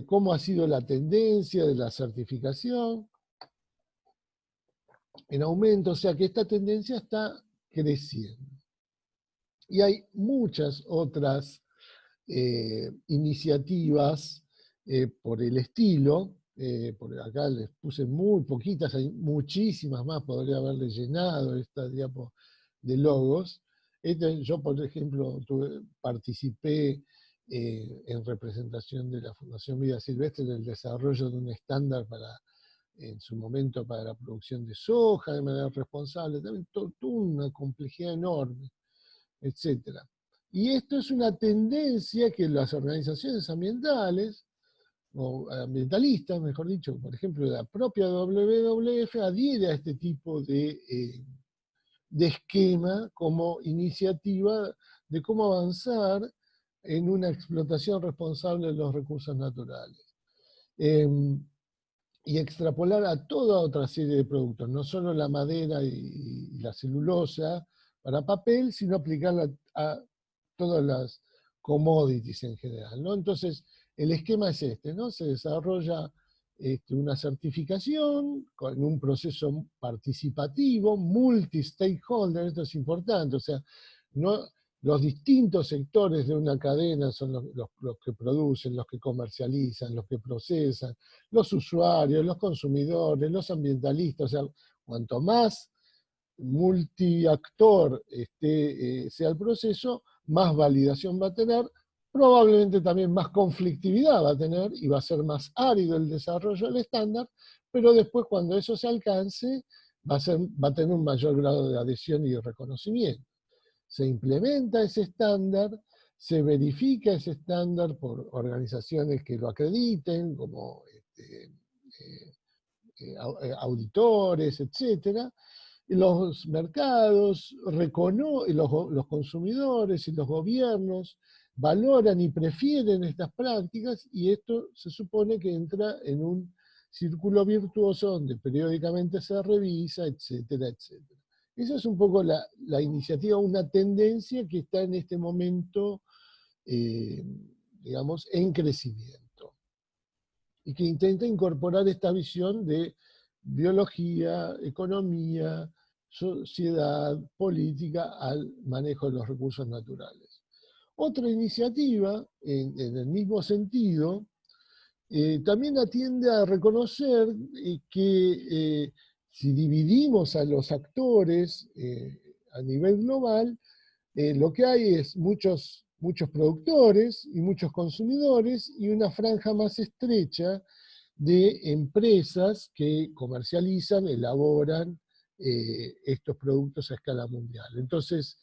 cómo ha sido la tendencia de la certificación en aumento, o sea que esta tendencia está creciendo. Y hay muchas otras iniciativas por el estilo, por acá les puse muy poquitas, hay muchísimas más, podría haberle llenado esta diapo de logos. Yo, por ejemplo, participé en representación de la Fundación Vida Silvestre en el desarrollo de un estándar en su momento para la producción de soja de manera responsable, también toda una complejidad enorme, etcétera. Y esto es una tendencia que las organizaciones ambientales, o ambientalistas, mejor dicho, por ejemplo, la propia WWF adhiere a este tipo de esquema como iniciativa de cómo avanzar en una explotación responsable de los recursos naturales. Y extrapolar a toda otra serie de productos, no solo la madera y la celulosa para papel, sino aplicarla a todas las commodities en general, ¿no? Entonces, el esquema es ¿no? Se desarrolla una certificación con un proceso participativo, multi-stakeholder, esto es importante, o sea, no, los distintos sectores de una cadena son los que producen, los que comercializan, los que procesan, los usuarios, los consumidores, los ambientalistas, o sea, cuanto más multiactor sea el proceso, más validación va a tener, probablemente también más conflictividad va a tener y va a ser más árido el desarrollo del estándar, pero después cuando eso se alcance va a tener un mayor grado de adhesión y de reconocimiento. se implementa ese estándar, se verifica ese estándar por organizaciones que lo acrediten, como auditores, etc. Y los mercados, los consumidores y los gobiernos valoran y prefieren estas prácticas, y esto se supone que entra en un círculo virtuoso donde periódicamente se revisa, etcétera, etcétera. Esa es un poco la iniciativa, una tendencia que está en este momento, digamos, en crecimiento, y que intenta incorporar esta visión de biología, economía, sociedad, política al manejo de los recursos naturales. Otra iniciativa, en el mismo sentido, también atiende a reconocer que si dividimos a los actores a nivel global, lo que hay es muchos productores y muchos consumidores, y una franja más estrecha de empresas que comercializan, elaboran estos productos a escala mundial. Entonces,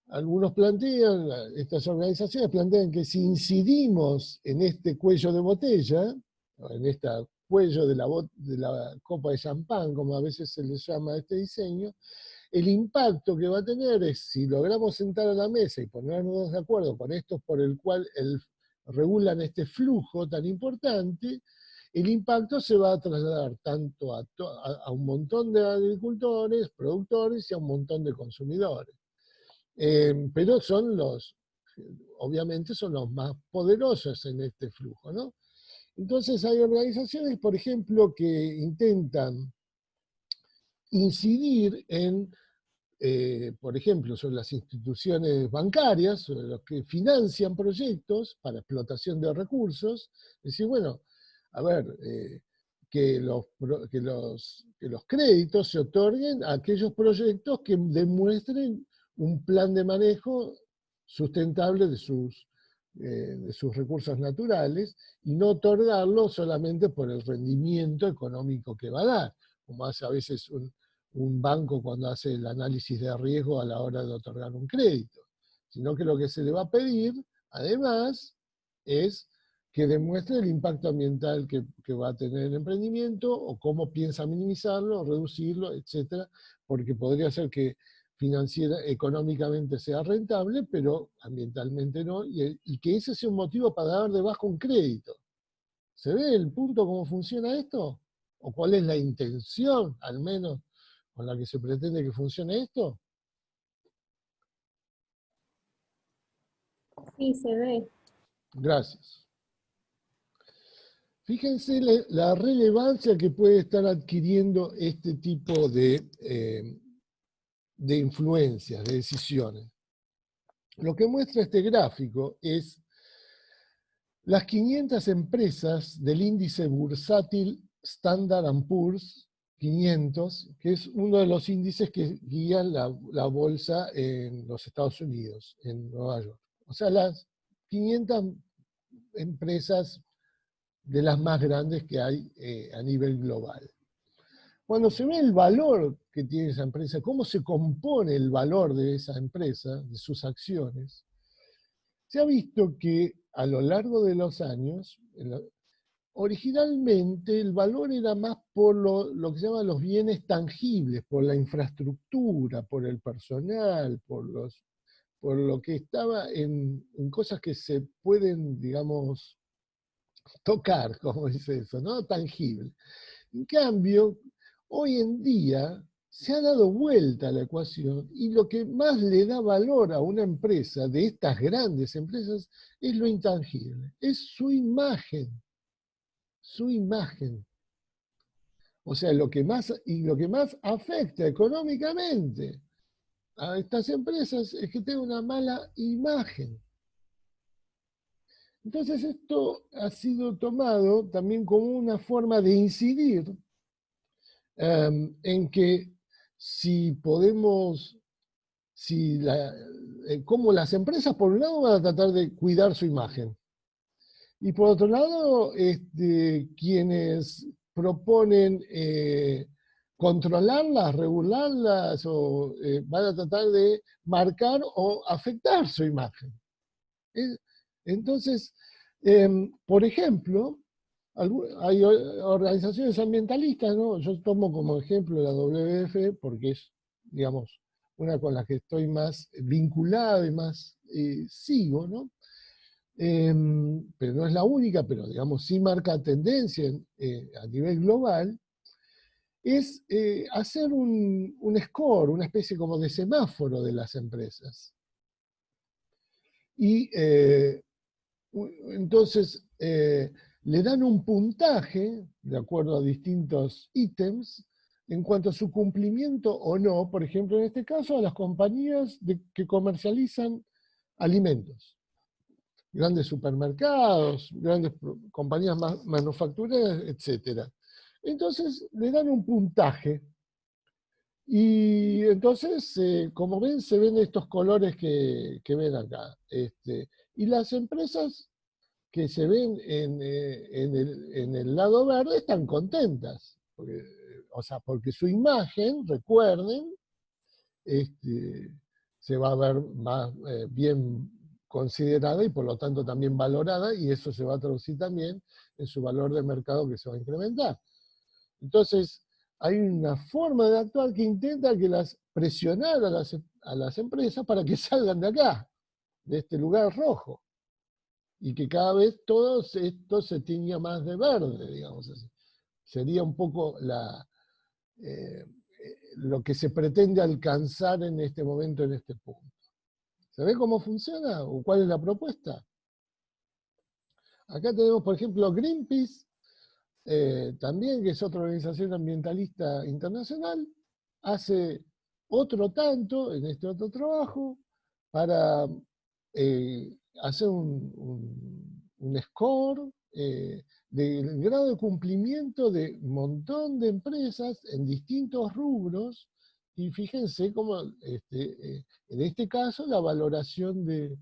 algunos plantean, estas organizaciones plantean que si incidimos en este cuello de botella, en este cuello de la copa de champán, como a veces se le llama a este diseño, el impacto que va a tener es, si logramos sentar a la mesa y ponernos de acuerdo con estos por el cual regulan este flujo tan importante, el impacto se va a trasladar tanto a un montón de agricultores, productores y a un montón de consumidores. Pero obviamente son los más poderosos en este flujo, ¿no? Entonces hay organizaciones, por ejemplo, que intentan incidir en, por ejemplo, sobre las instituciones bancarias, sobre los que financian proyectos para explotación de recursos, decir, bueno, a ver, que los créditos se otorguen a aquellos proyectos que demuestren un plan de manejo sustentable de sus recursos naturales, y no otorgarlo solamente por el rendimiento económico que va a dar, como hace a veces un banco cuando hace el análisis de riesgo a la hora de otorgar un crédito, sino que lo que se le va a pedir, además, es que demuestre el impacto ambiental que va a tener el emprendimiento, o cómo piensa minimizarlo, reducirlo, etc., porque podría ser que económicamente sea rentable, pero ambientalmente no, y que ese sea un motivo para dar de baja un crédito. ¿Se ve el punto cómo funciona esto? ¿O cuál es la intención, al menos, con la que se pretende que funcione esto? Sí, se ve. Gracias. Fíjense la relevancia que puede estar adquiriendo este tipo de influencias, de decisiones. Lo que muestra este gráfico es las 500 empresas del índice bursátil Standard & Poor's 500, que es uno de los índices que guían la bolsa en los Estados Unidos, en Nueva York. O sea, las 500 empresas de las más grandes que hay a nivel global. Cuando se ve el valor que tiene esa empresa, cómo se compone el valor de esa empresa, de sus acciones, se ha visto que a lo largo de los años, originalmente el valor era más por lo que se llama los bienes tangibles, por la infraestructura, por el personal, por lo que estaba en cosas que se pueden, digamos, tocar, como dice eso, ¿no? Tangible. En cambio, hoy en día se ha dado vuelta a la ecuación, y lo que más le da valor a una empresa, de estas grandes empresas, es lo intangible, es su imagen. Su imagen. O sea, lo que más afecta económicamente a estas empresas es que tengan una mala imagen. Entonces esto ha sido tomado también como una forma de incidir en que como las empresas por un lado van a tratar de cuidar su imagen, y por otro lado quienes proponen controlarlas, regularlas, o van a tratar de marcar o afectar su imagen. Entonces, por ejemplo, hay organizaciones ambientalistas, ¿no? Yo tomo como ejemplo la WWF porque es, digamos, una con la que estoy más vinculado y más sigo, ¿no? Pero no es la única, pero digamos sí marca tendencia a nivel global, es hacer un score, una especie como de semáforo de las empresas. Y entonces le dan un puntaje, de acuerdo a distintos ítems, en cuanto a su cumplimiento o no, por ejemplo, en este caso, a las compañías que comercializan alimentos. Grandes supermercados, grandes compañías manufactureras, etc. Entonces le dan un puntaje. Y entonces, como ven, se ven estos colores que ven acá. Y las empresas que se ven en el lado verde están contentas. Porque su imagen, recuerden, se va a ver más bien considerada y por lo tanto también valorada, y eso se va a traducir también en su valor de mercado que se va a incrementar. Entonces, hay una forma de actuar que intenta presionar a las empresas para que salgan de acá, de este lugar rojo, y que cada vez todo esto se tiña más de verde, digamos así. Sería un poco lo que se pretende alcanzar en este momento, en este punto. ¿Se ve cómo funciona? ¿O cuál es la propuesta? Acá tenemos, por ejemplo, Greenpeace, también, que es otra organización ambientalista internacional, hace otro tanto en este otro trabajo para hacer un score del grado de cumplimiento de un montón de empresas en distintos rubros, y fíjense cómo en este caso la valoración de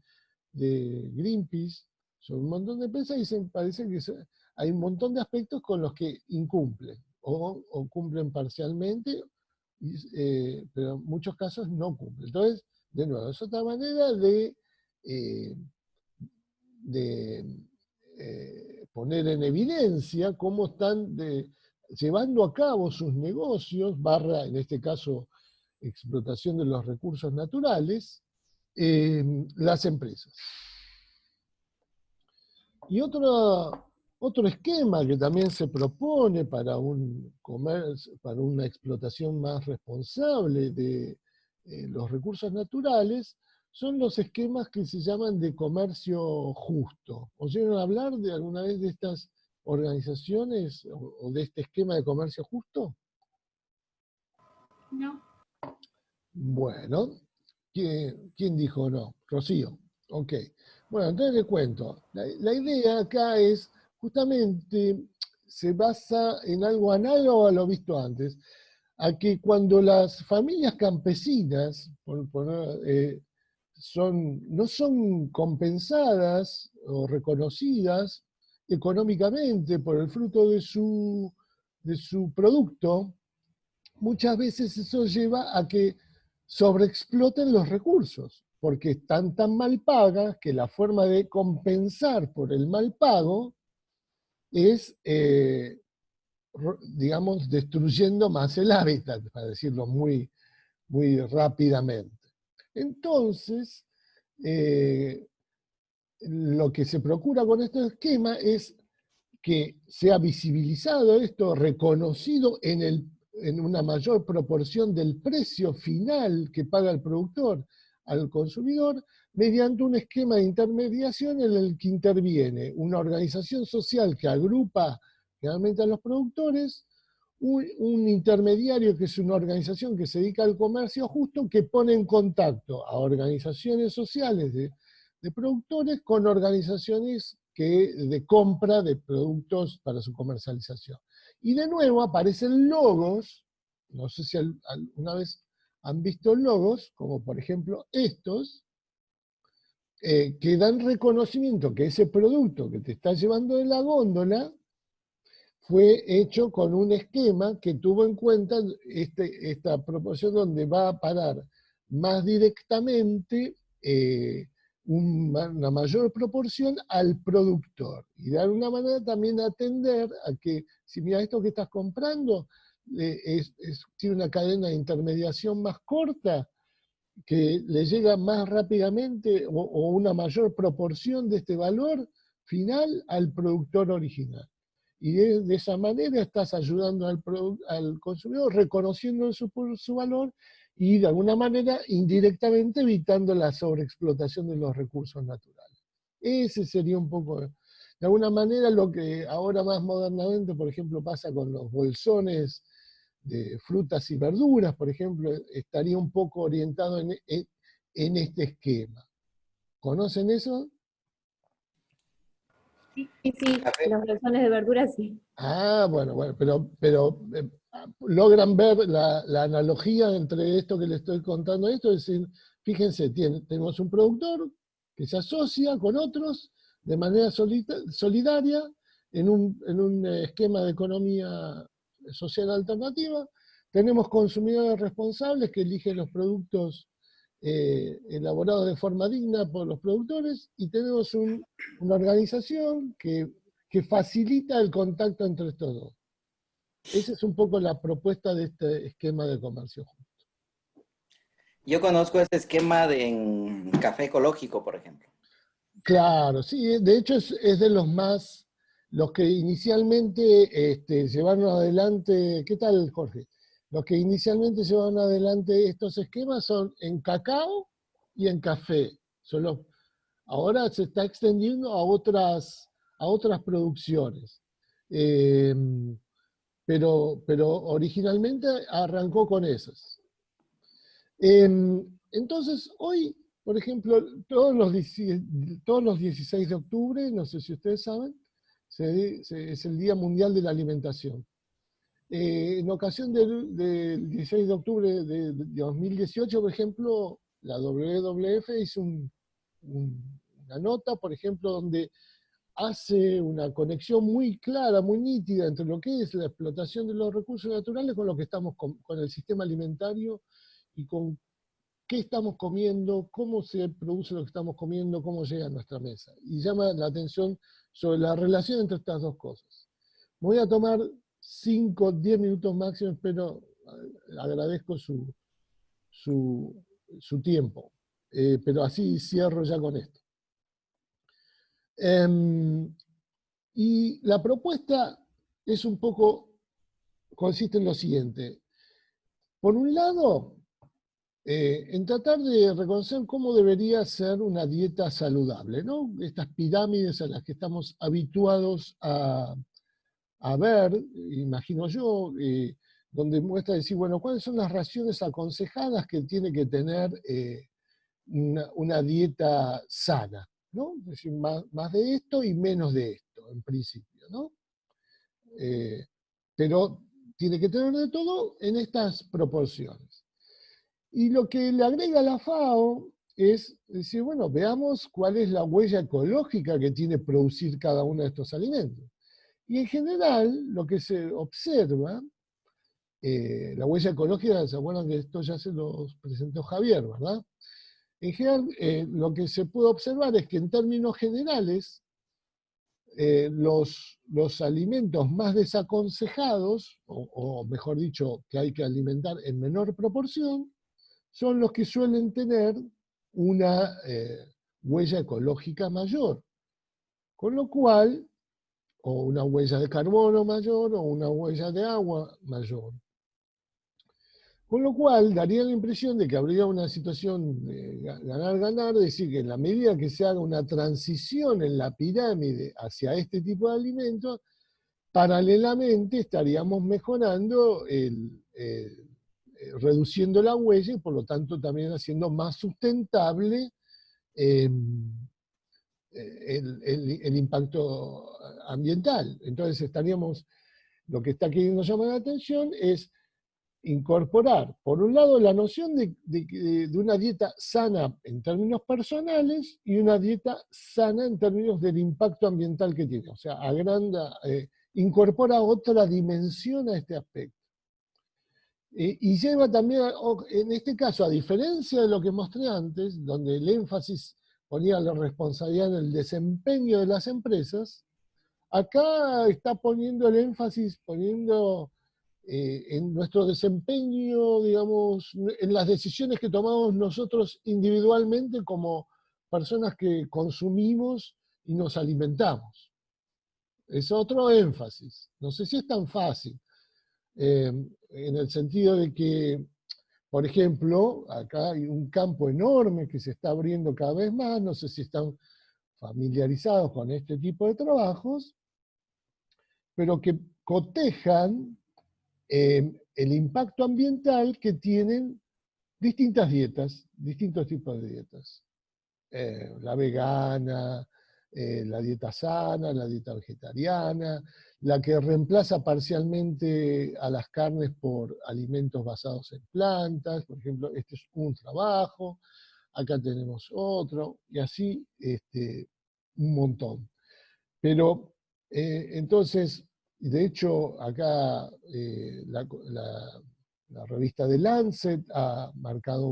Greenpeace sobre un montón de empresas, y parece que hay un montón de aspectos con los que incumplen, o cumplen parcialmente, pero en muchos casos no cumplen. Entonces, de nuevo, es otra manera de poner en evidencia cómo están llevando a cabo sus negocios, en este caso, explotación de los recursos naturales, las empresas. Y otro esquema que también se propone para para una explotación más responsable de los recursos naturales, son los esquemas que se llaman de comercio justo. ¿Oyeron hablar alguna vez de estas organizaciones o de este esquema de comercio justo? No. Bueno, ¿quién dijo no? Rocío. Ok. Bueno, entonces le cuento. La idea acá es, justamente, se basa en algo análogo a lo visto antes, a que cuando las familias campesinas no son compensadas o reconocidas económicamente por el fruto de su producto, muchas veces eso lleva a que sobreexploten los recursos, porque están tan mal pagas que la forma de compensar por el mal pago es, digamos, destruyendo más el hábitat, para decirlo muy, muy rápidamente. Entonces, lo que se procura con este esquema es que sea visibilizado esto, reconocido en una mayor proporción del precio final que paga el productor al consumidor, mediante un esquema de intermediación en el que interviene una organización social que agrupa generalmente a los productores, un intermediario que es una organización que se dedica al comercio justo, que pone en contacto a organizaciones sociales de productores con organizaciones de compra de productos para su comercialización. Y de nuevo aparecen logos, no sé si alguna vez han visto logos, como por ejemplo estos, que dan reconocimiento que ese producto que te está llevando de la góndola fue hecho con un esquema que tuvo en cuenta esta proporción donde va a parar más directamente una mayor proporción al productor. Y de alguna manera también atender a que, si mira, esto que estás comprando tiene una cadena de intermediación más corta, que le llega más rápidamente o una mayor proporción de este valor final al productor original. Y de esa manera estás ayudando al consumidor, reconociendo su valor y de alguna manera indirectamente evitando la sobreexplotación de los recursos naturales. Ese sería un poco, de alguna manera, lo que ahora más modernamente, por ejemplo, pasa con los bolsones de frutas y verduras, por ejemplo, estaría un poco orientado en este esquema. ¿Conocen eso? Sí, los bolsones de verduras sí. Ah, bueno, pero logran ver la analogía entre esto que les estoy contando, es decir, fíjense, tenemos un productor que se asocia con otros de manera solidaria en un esquema de economía social alternativa. Tenemos consumidores responsables que eligen los productos elaborados de forma digna por los productores, y tenemos una organización que facilita el contacto entre estos dos. Esa es un poco la propuesta de este esquema de comercio justo. Yo conozco ese esquema en café ecológico, por ejemplo. Claro, sí, de hecho es de los que inicialmente llevaron adelante. ¿Qué tal, Jorge? Los que inicialmente llevaron adelante estos esquemas son en cacao y en café. Ahora se está extendiendo a otras producciones. Pero originalmente arrancó con esas. Entonces, hoy, por ejemplo, todos los 16 de octubre, no sé si ustedes saben, es el Día Mundial de la Alimentación. En ocasión del 16 de octubre de 2018, por ejemplo, la WWF hizo una nota, por ejemplo, donde hace una conexión muy clara, muy nítida entre lo que es la explotación de los recursos naturales con lo que estamos con el sistema alimentario y con qué estamos comiendo, cómo se produce lo que estamos comiendo, cómo llega a nuestra mesa. Y llama la atención sobre la relación entre estas dos cosas. Voy a tomar 5, 10 minutos máximo, pero agradezco su tiempo. Pero así cierro ya con esto. Y la propuesta es un poco, consiste en lo siguiente. Por un lado, en tratar de reconocer cómo debería ser una dieta saludable, ¿no? Estas pirámides a las que estamos habituados a ver, imagino yo, donde muestra decir, bueno, ¿cuáles son las raciones aconsejadas que tiene que tener una dieta sana? ¿No? Es decir, más de esto y menos de esto, en principio, ¿no? Pero tiene que tener de todo en estas proporciones. Y lo que le agrega la FAO es decir, bueno, veamos cuál es la huella ecológica que tiene producir cada uno de estos alimentos. Y en general, lo que se observa, la huella ecológica, ¿se acuerdan que esto ya se los presentó Javier, verdad? En general, lo que se puede observar es que en términos generales, los alimentos más desaconsejados, o mejor dicho, que hay que alimentar en menor proporción, son los que suelen tener una huella ecológica mayor. Con lo cual, o una huella de carbono mayor, o una huella de agua mayor. Con lo cual, daría la impresión de que habría una situación de ganar-ganar, es decir, que en la medida que se haga una transición en la pirámide hacia este tipo de alimentos, paralelamente estaríamos mejorando, reduciendo la huella y por lo tanto también haciendo más sustentable el impacto ambiental. Entonces estaríamos, lo que está queriendo llamar la atención es incorporar, por un lado, la noción de una dieta sana en términos personales y una dieta sana en términos del impacto ambiental que tiene. O sea, agranda, incorpora otra dimensión a este aspecto. Y lleva también, en este caso, a diferencia de lo que mostré antes, donde el énfasis ponía la responsabilidad en el desempeño de las empresas, acá está poniendo el énfasis, en nuestro desempeño, digamos, en las decisiones que tomamos nosotros individualmente como personas que consumimos y nos alimentamos. Es otro énfasis. No sé si es tan fácil, en el sentido de que, por ejemplo, acá hay un campo enorme que se está abriendo cada vez más, no sé si están familiarizados con este tipo de trabajos, pero que cotejan el impacto ambiental que tienen distintas dietas, distintos tipos de dietas. La vegana, la dieta sana, la dieta vegetariana, la que reemplaza parcialmente a las carnes por alimentos basados en plantas, por ejemplo, este es un trabajo, acá tenemos otro, y así un montón. Pero entonces, de hecho, acá la revista The Lancet ha marcado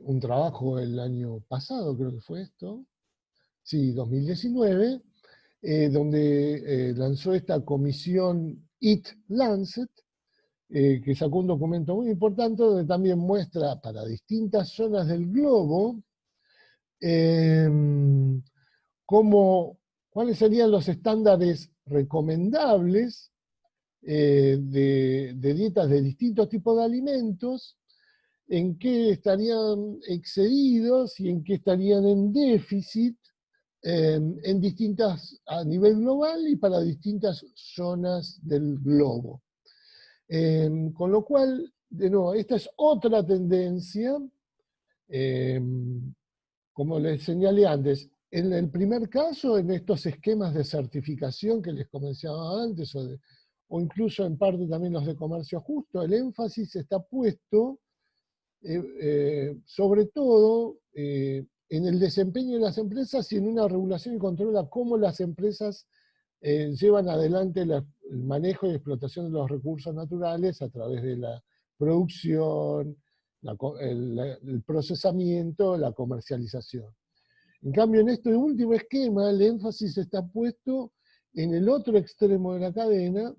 un trabajo el año pasado, creo que fue esto, sí, 2019, donde lanzó esta comisión Eat Lancet, que sacó un documento muy importante donde también muestra para distintas zonas del globo cuáles serían los estándares recomendables de dietas de distintos tipos de alimentos, en qué estarían excedidos y en qué estarían en déficit en distintas, a nivel global y para distintas zonas del globo. Con lo cual, de nuevo, esta es otra tendencia, como les señalé antes, en el primer caso, en estos esquemas de certificación que les comentaba antes, o incluso en parte también los de comercio justo, el énfasis está puesto sobre todo en el desempeño de las empresas y en una regulación y control a cómo las empresas llevan adelante el manejo y explotación de los recursos naturales a través de la producción, el procesamiento, la comercialización. En cambio, en este último esquema, el énfasis está puesto en el otro extremo de la cadena,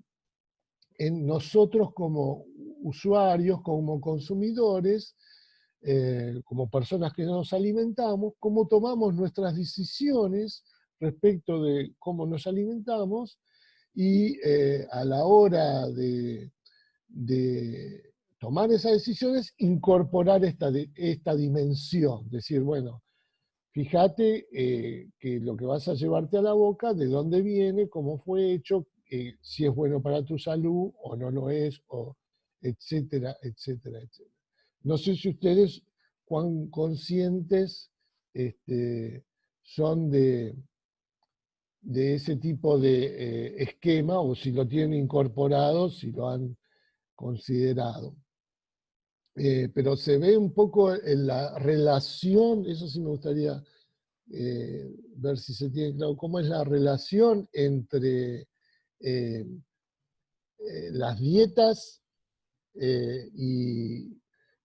en nosotros como usuarios, como consumidores, como personas que nos alimentamos, cómo tomamos nuestras decisiones respecto de cómo nos alimentamos y a la hora de tomar esas decisiones, incorporar esta dimensión, decir, bueno, fíjate que lo que vas a llevarte a la boca, de dónde viene, cómo fue hecho, si es bueno para tu salud o no lo es, o etcétera, etcétera, etcétera. No sé si ustedes cuán conscientes son de ese tipo de esquema, o si lo tienen incorporado, si lo han considerado. Pero se ve un poco en la relación, eso sí me gustaría ver si se tiene claro, cómo es la relación entre las dietas y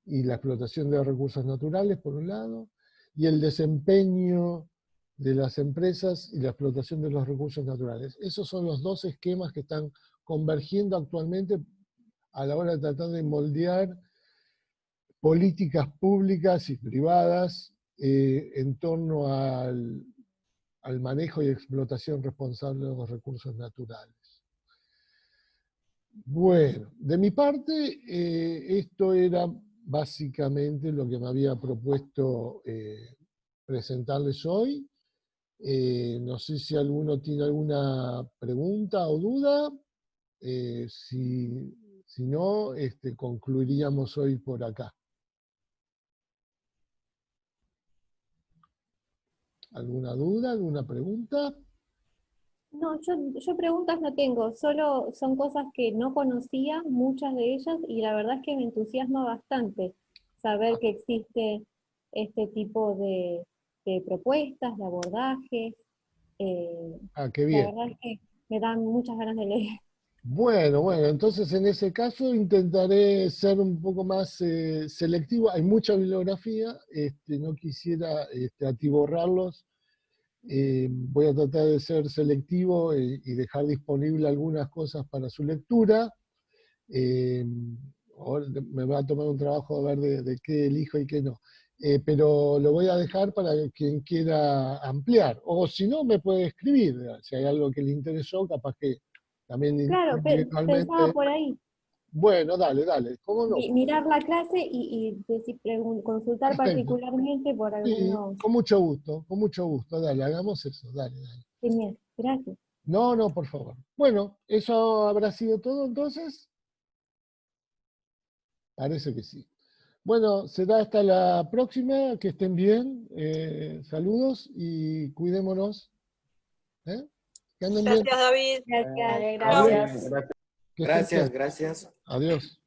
la explotación de los recursos naturales, por un lado, y el desempeño de las empresas y la explotación de los recursos naturales. Esos son los dos esquemas que están convergiendo actualmente a la hora de tratar de moldear políticas públicas y privadas en torno al manejo y explotación responsable de los recursos naturales. Bueno, de mi parte, esto era básicamente lo que me había propuesto presentarles hoy. No sé si alguno tiene alguna pregunta o duda. Si no, concluiríamos hoy por acá. ¿Alguna duda? ¿Alguna pregunta? No, yo preguntas no tengo, solo son cosas que no conocía, muchas de ellas, y la verdad es que me entusiasma bastante saber que existe este tipo de propuestas, de abordajes. Qué La bien. verdad es que me dan muchas ganas de leer. Bueno, entonces en ese caso intentaré ser un poco más selectivo. Hay mucha bibliografía, no quisiera atiborrarlos. Voy a tratar de ser selectivo y dejar disponible algunas cosas para su lectura. Eh, Ahora me va a tomar un trabajo a ver de qué elijo y qué no. Pero lo voy a dejar para quien quiera ampliar. O si no, me puede escribir. Si hay algo que le interesó, capaz que también Claro, pensaba individualmente. por ahí, Bueno, dale, dale. ¿Cómo no? mirar la clase y consultar Perfecto. particularmente por Sí, algunos. con mucho gusto. Dale, hagamos eso. Dale, dale. Genial, gracias. No, no, por favor. Bueno, ¿eso habrá sido todo entonces? Parece que sí. Bueno, será hasta la próxima, que estén bien, saludos y cuidémonos. ¿Eh? Que anden bien. Gracias, David. Gracias. Vale, Adiós. gracias. Gracias. Que estén bien. Gracias, gracias. Adiós.